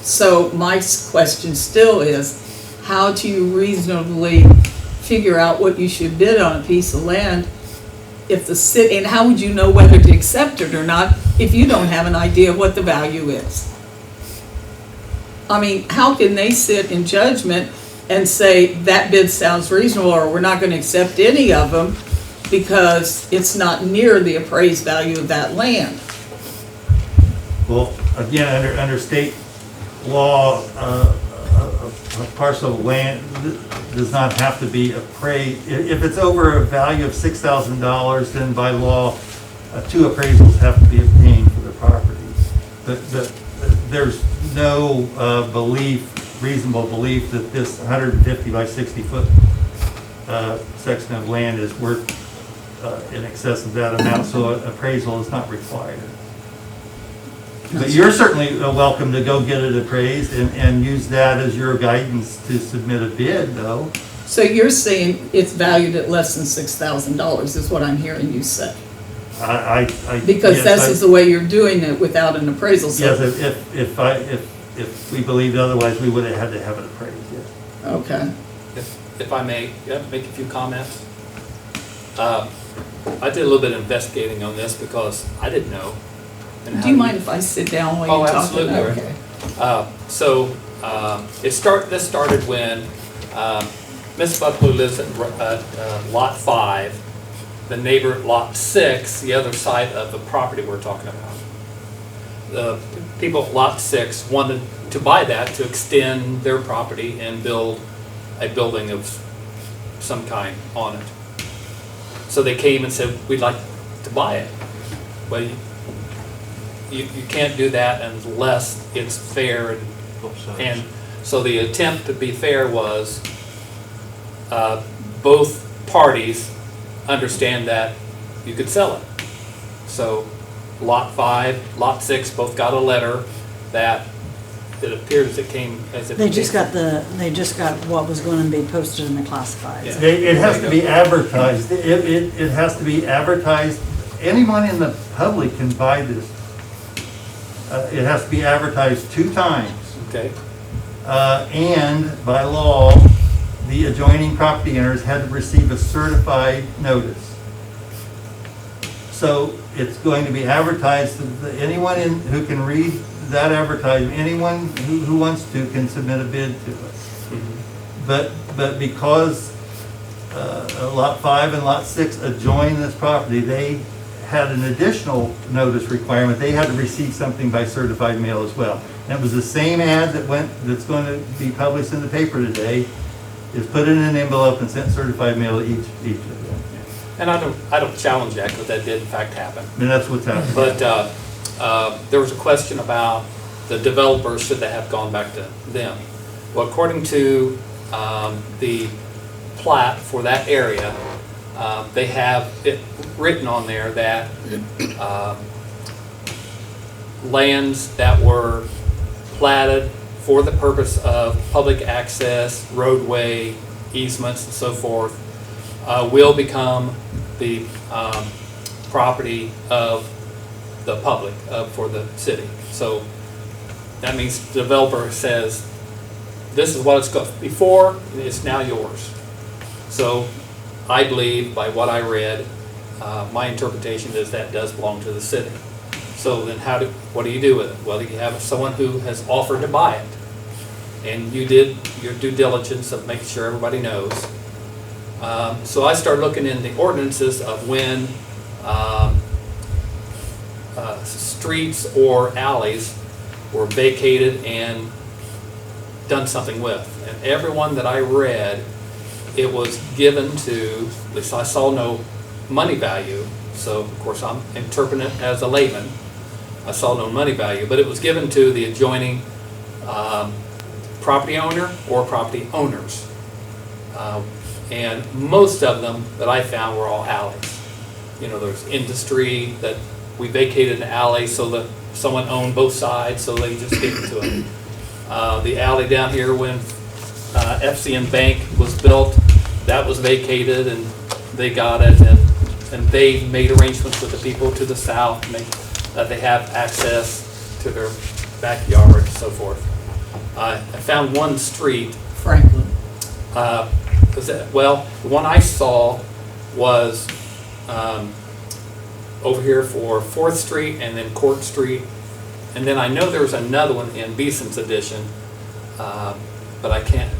So my question still is, how do you reasonably figure out what you should bid on a piece of land if the city, and how would you know whether to accept it or not if you don't have an idea of what the value is? I mean, how can they sit in judgment and say that bid sounds reasonable, or we're not going to accept any of them because it's not near the appraised value of that land? Well, again, under state law, a parcel of land does not have to be appraised. If it's over a value of $6,000, then by law, 2 appraisals have to be obtained for the property. But there's no reasonable belief that this 150 by 60 foot section of land is worth in excess of that amount, so an appraisal is not required. But you're certainly welcome to go get it appraised and use that as your guidance to submit a bid, though. So you're saying it's valued at less than $6,000 is what I'm hearing you say? Because this is the way you're doing it without an appraisal. So Yes, if we believed otherwise, we would have had to have it appraised, yes. Okay. If I may, make a few comments. I did a little bit of investigating on this because I didn't know. Do you mind if I sit down while you're talking? Absolutely. Okay. This started when Ms. Buckler lives at Lot 5. The neighbor at Lot 6, the other side of the property we're talking about. The people at Lot 6 wanted to buy that to extend their property and build a building of some kind on it. So they came and said, we'd like to buy it. Well, you can't do that unless it's fair. And so the attempt to be fair was both parties understand that you could sell it. So Lot 5, Lot 6 both got a letter that it appears it came as if They just got what was going to be posted in the classifieds. Yeah. It has to be advertised. It has to be advertised. Anyone in the public can buy this. It has to be advertised 2 times. Okay. And by law, the adjoining property owners had to receive a certified notice. So it's going to be advertised. Anyone who can read that advertisement, anyone who wants to can submit a bid to us. Mm-hmm. But because Lot 5 and Lot 6 adjoin this property, they had an additional notice requirement. They had to receive something by certified mail as well. And it was the same ad that's going to be published in the paper today, is put in an envelope and sent certified mail to each of them. And I don't challenge that, because that did in fact happen. And that's what's happening. But there was a question about the developers, should they have gone back to them? Well, according to the plat for that area, they have it written on there that lands that were platted for the purpose of public access, roadway, easements, and so forth, will become the property of the public, for the city. So that means the developer says, this is what it's got before, it's now yours. So I believe, by what I read, my interpretation is that does belong to the city. So then what do you do with it? Well, you have someone who has offered to buy it, and you did your due diligence of making sure everybody knows. So I started looking in the ordinances of when streets or alleys were vacated and done something with. And every one that I read, it was given to, at least I saw no money value, so of course I'm interpreting it as a layman. I saw no money value, but it was given to the adjoining property owner or property owners. And most of them that I found were all alleys. You know, there's industry that we vacated an alley so that someone owned both sides, so they just gave it to them. The alley down here when FCN Bank was built, that was vacated and they got it, and they made arrangements with the people to the south that they have access to their backyard and so forth. I found one street. Franklin. Well, the one I saw was over here for 4th Street and then Court Street. And then I know there was another one in Beeson's edition, but I can't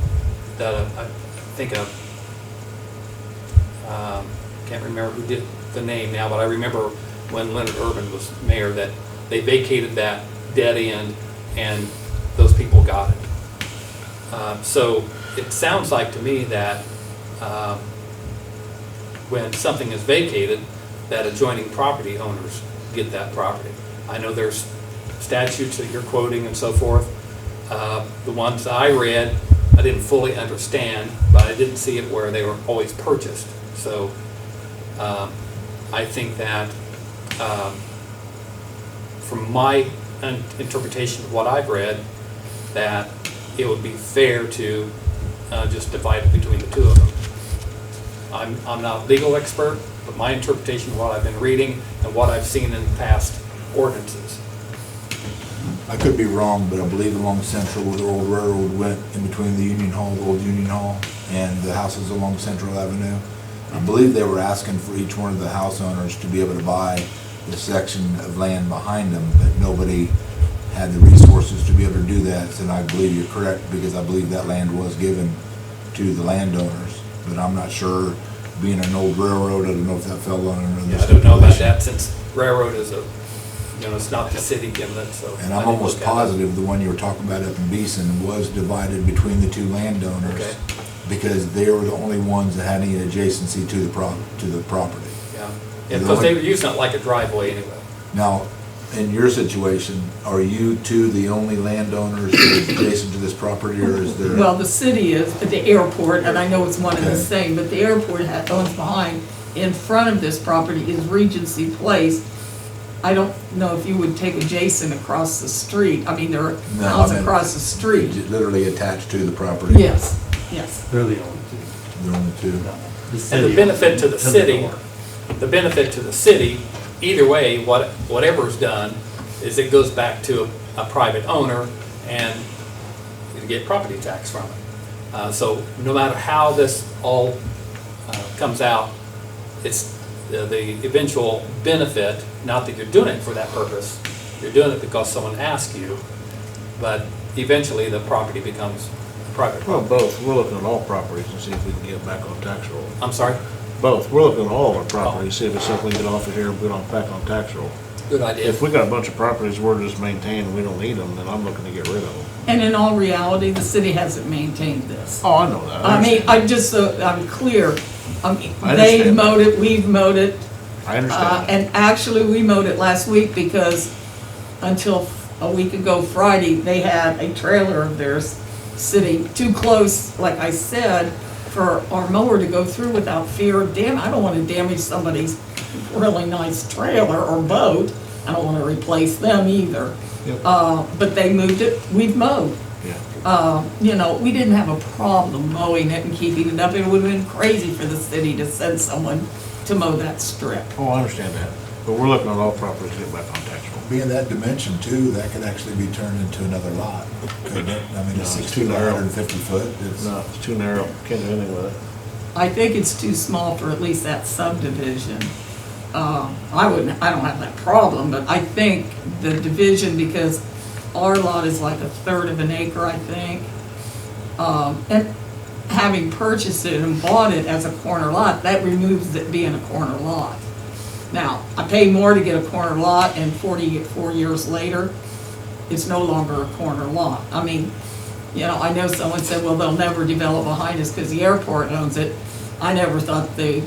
remember who did the name now, but I remember when Leonard Urban was mayor that they vacated that dead end and those people got it. So it sounds like to me that when something is vacated, that adjoining property owners get that property. I know there's statutes that you're quoting and so forth. The ones I read, I didn't fully understand, but I didn't see it where they were always purchased. So I think that from my interpretation of what I've read, that it would be fair to just divide it between the two of them. I'm not a legal expert, but my interpretation of what I've been reading and what I've seen in past ordinances. I could be wrong, but I believe along Central, where the old railroad went in between the Union Hall, the old Union Hall, and the houses along Central Avenue. I believe they were asking for each one of the house owners to be able to buy the section of land behind them, but nobody had the resources to be able to do that. And I believe you're correct, because I believe that land was given to the landowners. But I'm not sure, being an old railroad, I don't know if that fell on another. Yeah, I don't know about that, since railroad is it's not the city giving it, so. And I'm almost positive the one you were talking about up in Beeson was divided between the two landowners. Okay. Because they were the only ones that had any adjacency to the property. Yeah, because they were using it like a driveway anyway. Now, in your situation, are you two the only landowners that is adjacent to this property, or is there? Well, the city is, but the airport, and I know it's one and the same, but the airport owns behind. In front of this property is Regency Place. I don't know if you would take adjacent across the street. I mean, there are houses across the street. Literally attached to the property? Yes, yes. They're the only two. The only two. And the benefit to the city, either way, whatever's done, is it goes back to a private owner and you get property tax from it. So no matter how this all comes out, it's the eventual benefit, not that you're doing it for that purpose, you're doing it because someone asked you, but eventually the property becomes private Well, property. both. We're looking at all properties and see if we can get back on tax roll. I'm sorry? Both. We're looking at all of our properties, see if it's something we can get off of here and put on back on tax roll. Good idea. If we got a bunch of properties we're just maintaining, we don't need them, then I'm looking to get rid of them. And in all reality, the city hasn't maintained this. Oh, I know that. I mean, understand. I'm just so, I'm clear. I mean, I they've understand. mowed it, we've mowed it. I understand. And actually, we mowed it last week because until a week ago Friday, they had a trailer of theirs sitting too close, like I said, for our mower to go through without fear of I don't want to damage somebody's really nice trailer or boat. I don't want to replace them either. Yep. But they moved it, we've mowed. Yeah. You know, we didn't have a problem mowing it and keeping it up. It would have been crazy for the city to send someone to mow that strip. Oh, I understand that. But we're looking at all properties to get back on tax roll. Being that dimension too, that could actually be turned into another lot, couldn't it? I mean, No, it's it's 60 too by narrow. 150 foot. It's- No, it's too narrow. Can't do anything with it. I think it's too small for at least that subdivision. I don't have that problem, but I think the division, because our lot is like a third of an acre, I think. And having purchased it and bought it as a corner lot, that removes it being a corner lot. Now, I pay more to get a corner lot, and 44 years later, it's no longer a corner lot. I mean, you know, I know someone said, well, they'll never develop behind us because the airport owns it. I never thought they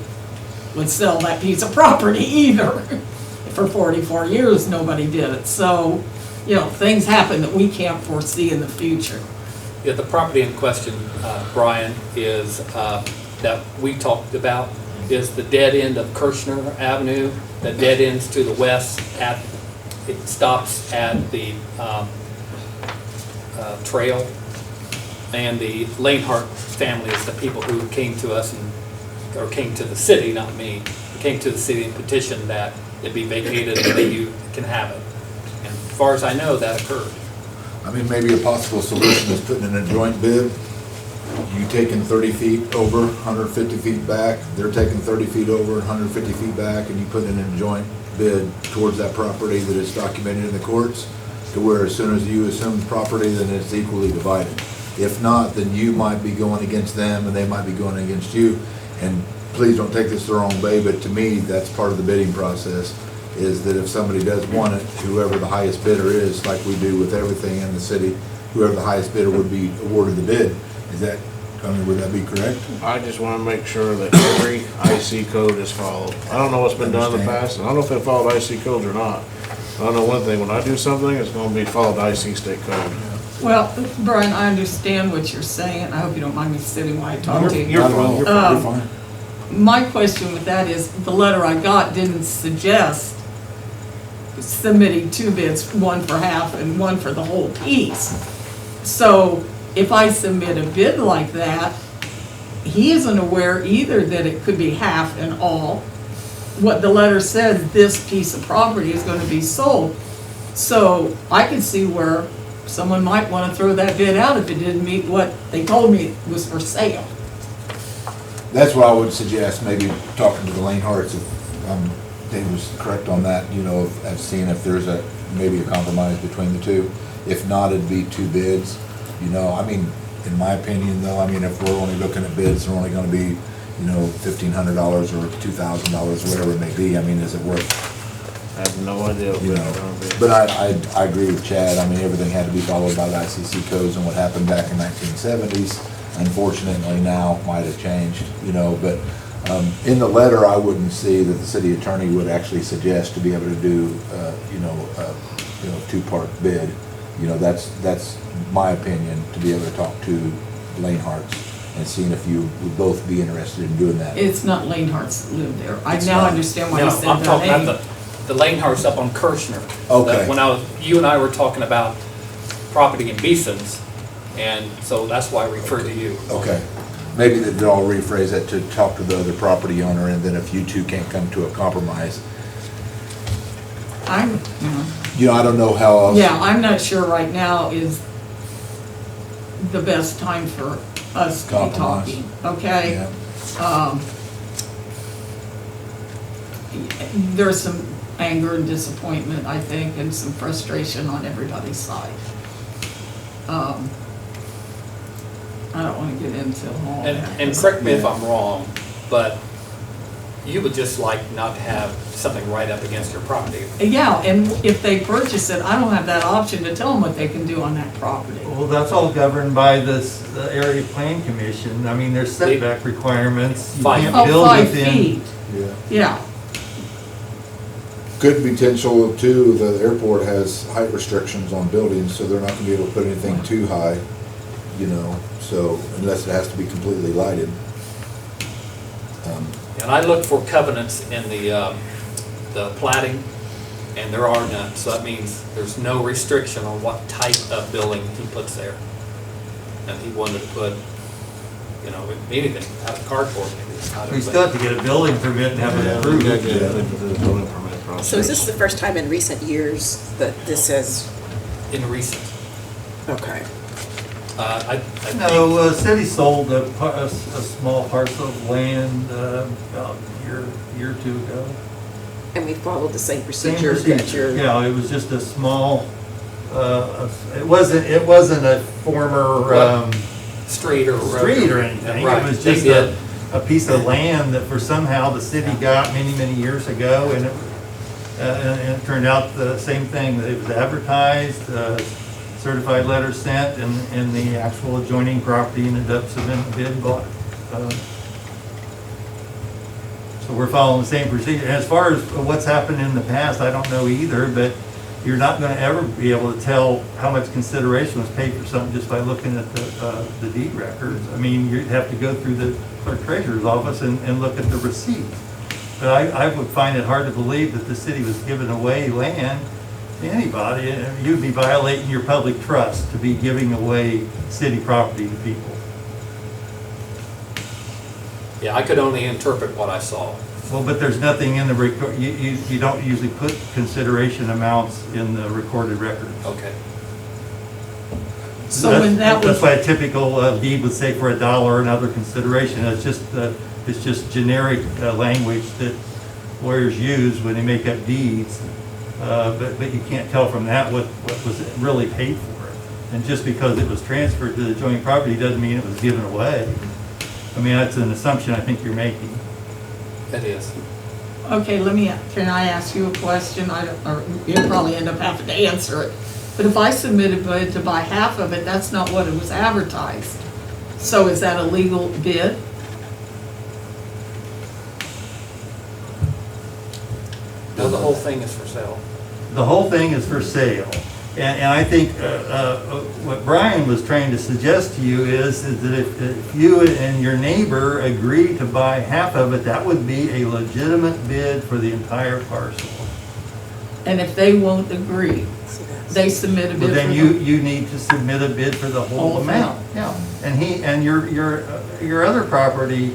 would sell that piece of property either. For 44 years, nobody did it. So, you know, things happen that we can't foresee in the future. Yeah, the property in question, Brian, is, that we talked about, is the dead end of Kirshner Avenue, that dead ends to the west at, it stops at the trail. And the Lanehart family is the people who came to us or came to the city, not me, came to the city and petitioned that it be vacated and that you can have it. And as far as I know, that occurred. I mean, maybe a possible solution is putting in a joint bid. You taking 30 feet over, 150 feet back, they're taking 30 feet over, 150 feet back, and you put in a joint bid towards that property that is documented in the courts, to where as soon as you assume the property, then it's equally divided. If not, then you might be going against them and they might be going against you. And please don't take this the wrong way, but to me, that's part of the bidding process, is that if somebody does want it, whoever the highest bidder is, like we do with everything in the city, whoever the highest bidder would be awarded the bid. Is that, I mean, would that be correct? I just want to make sure that every IC code is followed. I don't know what's been done in the past, and I don't know if they followed IC codes or not. I know one thing, when I do something, it's going to be followed IC state code. Well, Brian, I understand what you're saying, and I hope you don't mind me sitting while I talk to you. You're fine. You're fine. My question with that is, the letter I got didn't suggest submitting two bids, one for half and one for the whole piece. So if I submit a bid like that, he isn't aware either that it could be half and all. What the letter says, this piece of property is going to be sold. So I can see where someone might want to throw that bid out if it didn't meet what they told me was for sale. That's what I would suggest, maybe talking to the Laneharts, if Dave was correct on that, you know, of seeing if there's maybe a compromise between the two. If not, it'd be two bids, you know, I mean, in my opinion though, I mean, if we're only looking at bids, they're only gonna be, you know, $1,500 or $2,000, whatever it may be, I mean, is it worth? I have no idea what You it's know, going to be. but I agree with Chad, I mean, everything had to be followed by the ICC codes, and what happened back in 1970s, unfortunately now might have changed, you know, but in the letter, I wouldn't see that the city attorney would actually suggest to be able to do, two-part bid. You know, that's my opinion, to be able to talk to Laneharts and seeing if you would both be interested in doing that. It's not Laneharts that live there. I It's now not. understand why No, you said I'm that talking name. about the Laneharts up on Kirshner. Okay. When you and I were talking about property in Beeson's, and so that's why I referred to you. Okay, maybe that I'll rephrase that to talk to the other property owner, and then if you two can't come to a compromise, I'm, you know, I don't know how else. yeah, I'm not sure right now is the best time for us to be Compromise. talking, okay? Yeah. There's some anger and disappointment, I think, and some frustration on everybody's side. I don't wanna get into all And, that. and correct me if I'm wrong, but you would just like not to have something right up against your property. Yeah, and if they purchase it, I don't have that option to tell them what they can do on that property. Well, that's all governed by this Area Plan Commission. I mean, there's setback requirements. You can't Oh, build 5 within. feet, Yeah. yeah. Could be potential too, the airport has height restrictions on buildings, so they're not gonna be able to put anything too high, you know, so unless it has to be completely lighted. And I look for covenants in the plating, and there are none. So that means there's no restriction on what type of building he puts there. And he wanted to put, you know, anything out of cardboard, maybe it's not. We still have to get a building permit and have it approved. So is this the first time in recent years that this has, In recent. okay. I think. No, city sold a small parcel of land about a year or two ago. And we followed the same Same procedure that you're. Yeah, it was just a small, it wasn't a former, Street or road. street or anything. Right, It was they just did. a piece of land that for somehow the city got many, many years ago, and it turned out the same thing. It was advertised, certified letter sent, and the actual adjoining property ended up submitting a bid and bought it. So we're following the same procedure. And as far as what's happened in the past, I don't know either, but you're not gonna ever be able to tell how much consideration was paid for something just by looking at the deed records. I mean, you'd have to go through the clerk treasurer's office and look at the receipts. But I would find it hard to believe that the city was giving away land to anybody. You'd be violating your public trust to be giving away city property to people. Yeah, I could only interpret what I saw. Well, but there's nothing in the record, you don't usually put consideration amounts in the recorded records. Okay. So when that was, That's why a typical deed would say for $1 and other consideration. It's just generic language that lawyers use when they make up deeds. But you can't tell from that what was really paid for it. And just because it was transferred to the joint property doesn't mean it was given away. I mean, that's an assumption I think you're making. It is. okay, can I ask you a question? Or you'll probably end up having to answer it. But if I submit a bid to buy half of it, that's not what it was advertised. So is that a legal bid? No, the whole thing is for sale. The whole thing is for sale. And I think what Brian was trying to suggest to you is that if you and your neighbor agree to buy half of it, that would be a legitimate bid for the entire parcel. And if they won't agree, they submit a bid Well, for then the... you need to submit a bid for the whole Whole amount. Yeah. And your other property,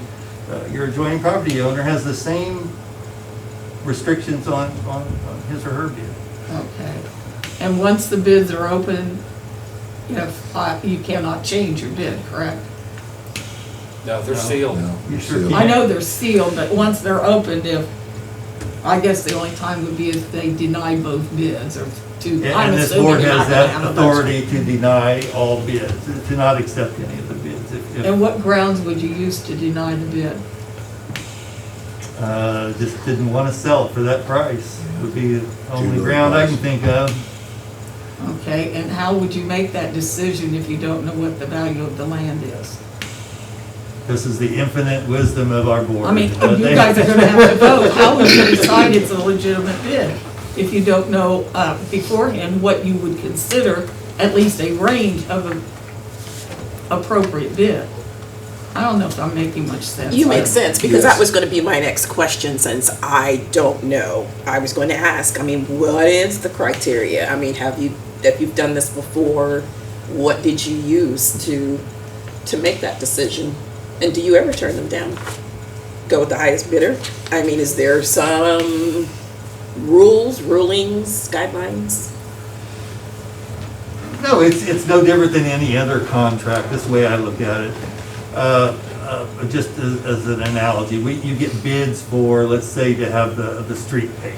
your adjoining property owner has the same restrictions on his or her bid. Okay. And once the bids are open, you cannot change your bid, correct? No, they're sealed. No, You sure sealed. can. I know they're sealed, but once they're opened, I guess the only time would be if they deny both bids or to, I'm And this assuming board you're has not gonna that have a bunch. authority to deny all bids, to not accept any of the bids. And what grounds would you use to deny the bid? Just didn't want to sell it for that price, would be the only low ground I price. can think of. Okay, and how would you make that decision if you don't know what the value of the land is? This is the infinite wisdom of our board. I mean, you guys are gonna have to vote. How would you decide it's a legitimate bid if you don't know beforehand what you would consider at least a range of an appropriate bid? I don't know if I'm making much sense. You make sense, because that Yes. was gonna be my next question, since I don't know. I was going to ask, I mean, what is the criteria? I mean, if you've done this before, what did you use to make that decision? And do you ever turn them down? Go with the highest bidder? I mean, is there some rulings, guidelines? No, it's no different than any other contract, this way I look at it. Just as an analogy, you get bids for, let's say, to have the street paved,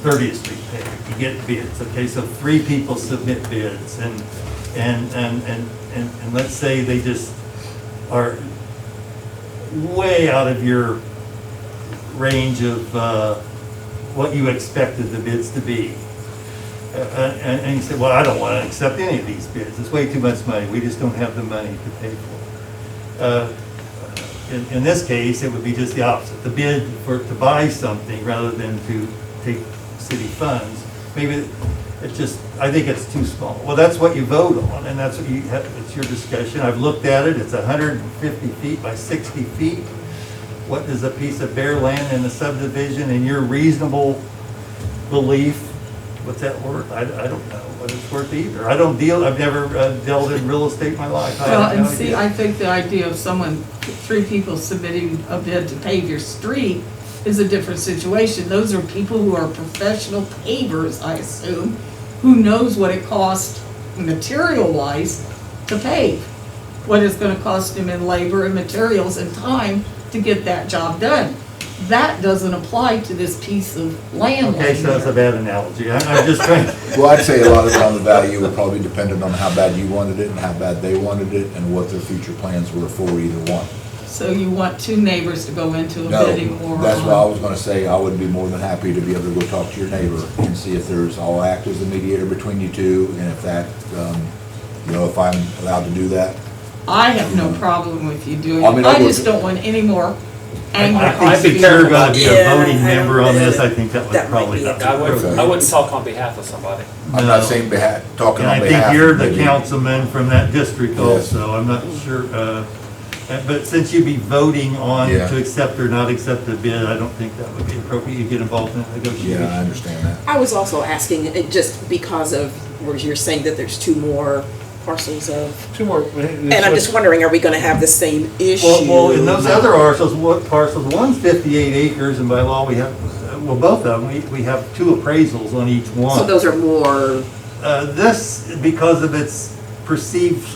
30th Street paved. You get bids, okay, so 3 people submit bids, and and let's say they just are way out of your range of what you expected the bids to be. And you say, well, I don't want to accept any of these bids. It's way too much money. We just don't have the money to pay for it. In this case, it would be just the opposite. The bid to buy something rather than to take city funds, maybe it's just, I think it's too small. Well, that's what you vote on, and that's what you have, it's your discussion. I've looked at it. It's 150 feet by 60 feet. What is a piece of bare land in a subdivision in your reasonable belief? What's that worth? I don't know what it's worth either. I've never dealt in real estate in my life. Well, and see, I think the idea of three people submitting a bid to pave your street is a different situation. Those are people who are professional pavers, I assume, who knows what it costs material-wise to pave. What it's gonna cost them in labor and materials and time to get that job done. That doesn't apply to this piece of land. Okay, so that's a bad analogy. I'm just trying. Well, I'd say a lot of it on the value would probably depend on how bad you wanted it and how bad they wanted it and what their future plans were for either one. So you want two neighbors to go into a No, bidding war? that's what I was gonna say. I would be more than happy to be able to go talk to your neighbor and see if I'll act as the mediator between you two, and if that, if I'm allowed to do that. I have no problem with you doing I mean, it. I I would- just don't want any more I anger. think since you're gonna be a voting member on this, I think that would That might probably be not. I wouldn't talk on behalf of somebody. I'm not saying talking And on I behalf. think you're the maybe. councilman from that district Yes. also. I'm not sure, but since you'd be voting on Yeah. to accept or not accept the bid, I don't think that would be appropriate. You get involved in the negotiation. Yeah, I understand that. I was also asking, just because of, where you're saying that there's two more parcels of, Two more. and I'm just wondering, are we gonna have the same issue? Well, in those other parcels, one's 58 acres, and by law, we have, both of them, we have two appraisals on each one. So those are more, This, because of its perceived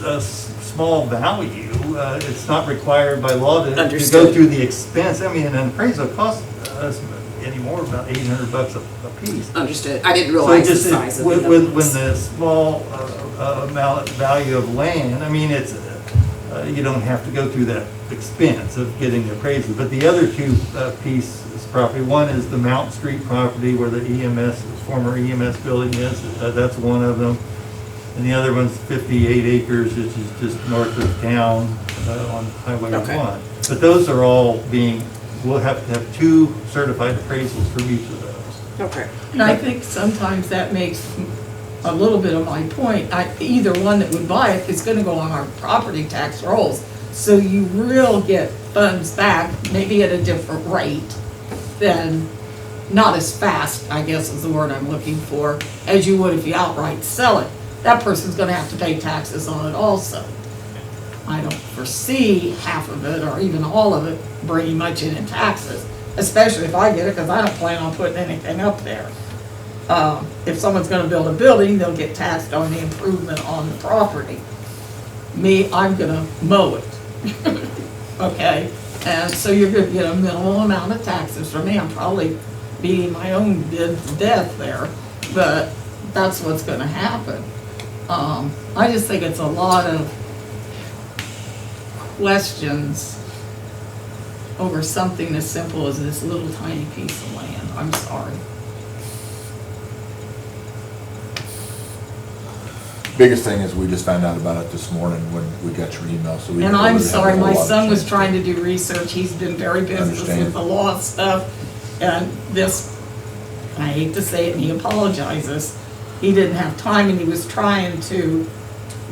small value, it's not required by law to go Understood. through the expense. I mean, an appraisal costs us anymore about $800 a piece. understood, I didn't So realize the just, size of the other when ones. the small amount value of land, I mean, it's, you don't have to go through that expense of getting the appraisal. But the other two pieces of property, one is the Mount Street property where the former EMS building is, that's one of them. And the other one's 58 acres, which is just north of town on Highway Okay. 1. But those are all we'll have to have two certified appraisals for each of those. Okay. And I think sometimes that makes a little bit of my point. Either one that would buy it is gonna go on our property tax rolls. So you will get funds back, maybe at a different rate than, not as fast, I guess is the word I'm looking for, as you would if you outright sell it. That person's gonna have to pay taxes on it also. I don't foresee half of it or even all of it bringing much in taxes, especially if I get it, because I don't plan on putting anything up there. If someone's gonna build a building, they'll get taxed on the improvement on the property. Me, I'm gonna mow it, okay? And so you're gonna get a minimal amount of taxes from me. I'm probably beating my own bid to death there, but that's what's gonna happen. I just think it's a lot of questions over something as simple as this little tiny piece of land. I'm sorry. Biggest thing is we just found out about it this morning when we got your email, so we. And didn't I'm really have a sorry, whole my lot of son was chance. trying to do research. He's been very busy Understand. with the law stuff. And this, I hate to say it, and he apologizes. He didn't have time and he was trying to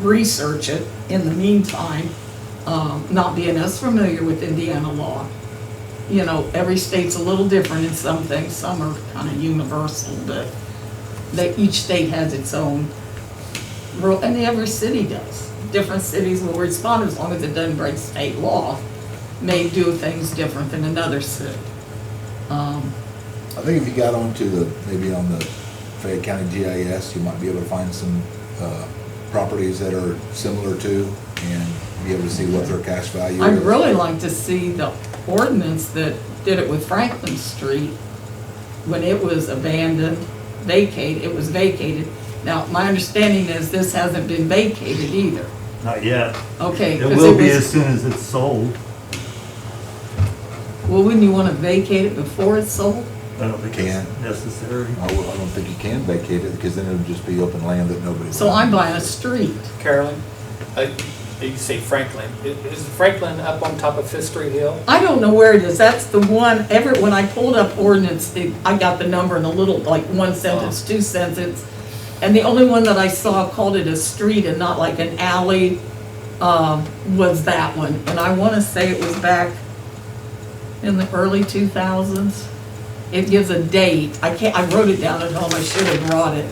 research it in the meantime, not being as familiar with Indiana law. You know, every state's a little different in some things. Some are kind of universal, but each state has its own rule, and every city does. Different cities will respond as long as it doesn't break state law, may do things different than another city. I think if you got onto maybe on the Fayette County GIS, you might be able to find some properties that are similar to and be able to see what their cash value is. I'd really like to see the ordinance that did it with Franklin Street when it was abandoned, vacated, Now, my understanding is this hasn't been vacated either. Not yet. Okay. It 'cause will be was- as soon as it's sold. Well, wouldn't you want to vacate it before it's sold? I don't think Can. it's necessary. I don't think you can vacate it, because then it'll just be open land that nobody. So I'm buying a street. Carolyn, you say Franklin. Is Franklin up on top of Fifth Street Hill? I don't know where it is. That's the one, when I pulled up ordinance, I got the number in a little, like one sentence, two sentences. And the only one that I saw called it a street and not like an alley, was that one. And I want to say it was back in the early 2000s. It gives a date. I wrote it down at home. I should have brought it.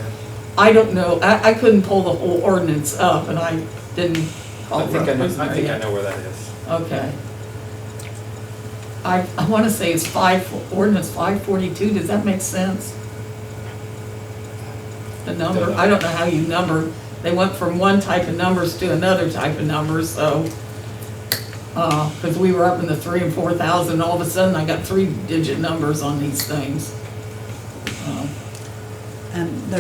I don't know. I couldn't pull the whole ordinance up, and I didn't call I think I it. know where that is. Okay. I want to say it's ordinance 542. Does that make sense? The number, I don't know how you number. They went from one type of numbers to another type of numbers, so. Because we were up in the 3,000 and 4,000, all of a sudden I got 3-digit numbers on these things. And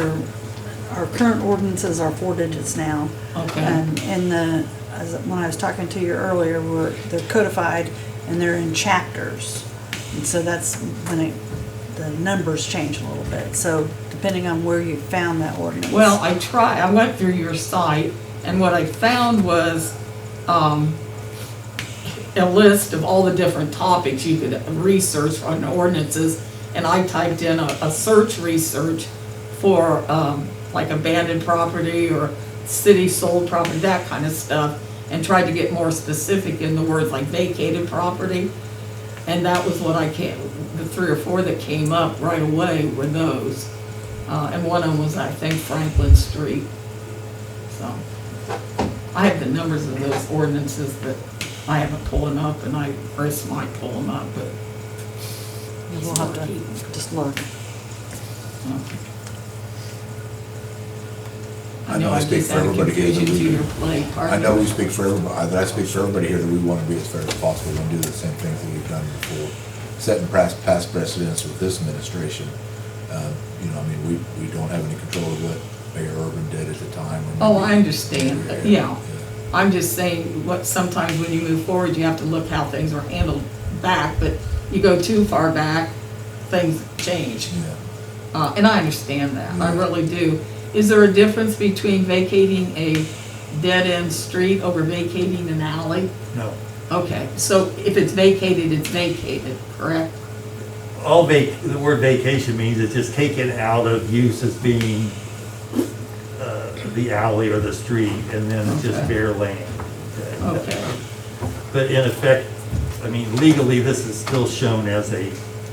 our current ordinances are 4 digits now. Okay. And when I was talking to you earlier, they're codified and they're in chapters. And so that's when the numbers change a little bit. So depending on where you found that ordinance. Well, I went through your site, and what I found was, a list of all the different topics you could research on ordinances, and I typed in a search research for like abandoned property or city sold property, that kind of stuff, and tried to get more specific in the words like vacated property, and that was what the 3 or 4 that came up right away were those, and one of them was, I think, Franklin Street. So I have the numbers of those ordinances that I haven't pulled them up, and Chris might pull them up, but. We'll have to just look. I know I speak for everybody here that I know we speak for everybody, I speak for everybody here that we want to be as fair as possible and do the same things that we've done before. Setting past precedents with this administration, I mean, we don't have any control of what Mayor Urban did at the time. Oh, I understand, yeah. I'm just saying, sometimes when you move forward, you have to look how things were handled back, but you go too far back, things change. Yeah. And I understand that, I really do. Is there a difference between vacating a dead-end street over vacating an alley? No. Okay, so if it's vacated, correct? The word vacation means it's just taken out of use as being the alley or the street, and then it's just bare land. Okay. But in effect, I mean, legally, this is still shown as a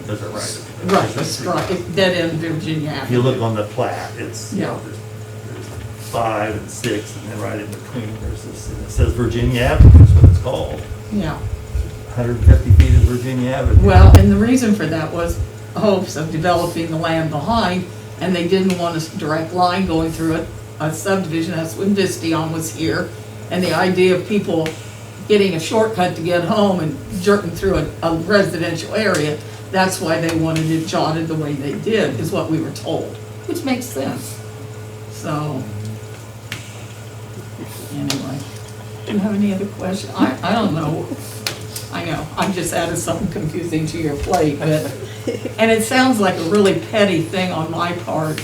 right. Right, that's right, it's dead-end Virginia Avenue. If you look on the plat, it's, Yeah. there's 5 and 6, and then right in between, there's this, and it says Virginia Avenue, that's what it's called. Yeah. 150 feet of Virginia Avenue. Well, and the reason for that was hopes of developing the land behind, and they didn't want a direct line going through it, a subdivision. That's when Vistion was here, and the idea of people getting a shortcut to get home and jerking through a residential area, that's why they wanted it jotted the way they did, is what we were told, which makes sense. So, anyway, do you have any other questions? I don't know. I know, I'm just adding something confusing to your plate, but, and it sounds like a really petty thing on my part,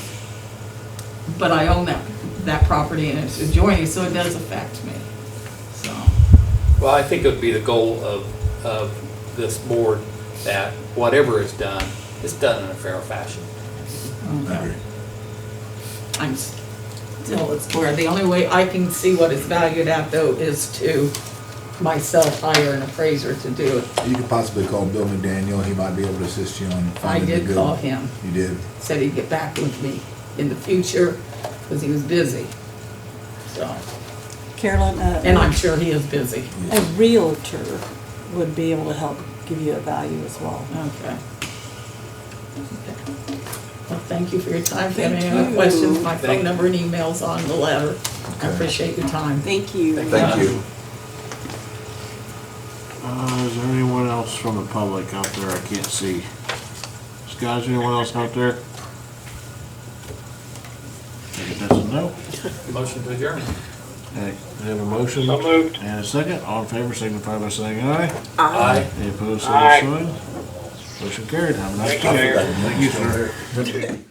but I own that property and it's adjoining, so it does affect me, so. Well, I think it would be the goal of this board that whatever is done in a fair fashion. Okay. I'm still, it's where the only way I can see what it's valued at though is to myself hire an appraiser to do it. You could possibly call Bill McDaniel, he might be able to assist you on I finding the did good. call him. You did? Said he'd get back with me in the future because he was busy, so. Carolyn, And I'm sure he is busy. a realtor would be able to help give you a value as well. Okay. Well, thank you for your time. If you have any Thank other you. questions, my phone Thank- number and email's on the letter. I Okay. appreciate your time. Thank you. Thank you. Is there anyone else from the public out there I can't see? Scott, is there anyone else out there? I think that's a No? Motion to adjourn. Okay, we have a motion. So moved. And a second. All in favor signify by saying aye. Aye. Any opposed, same Aye. sign. Motion carried. Have a nice Thank you, day. Mayor. Thank you, sir.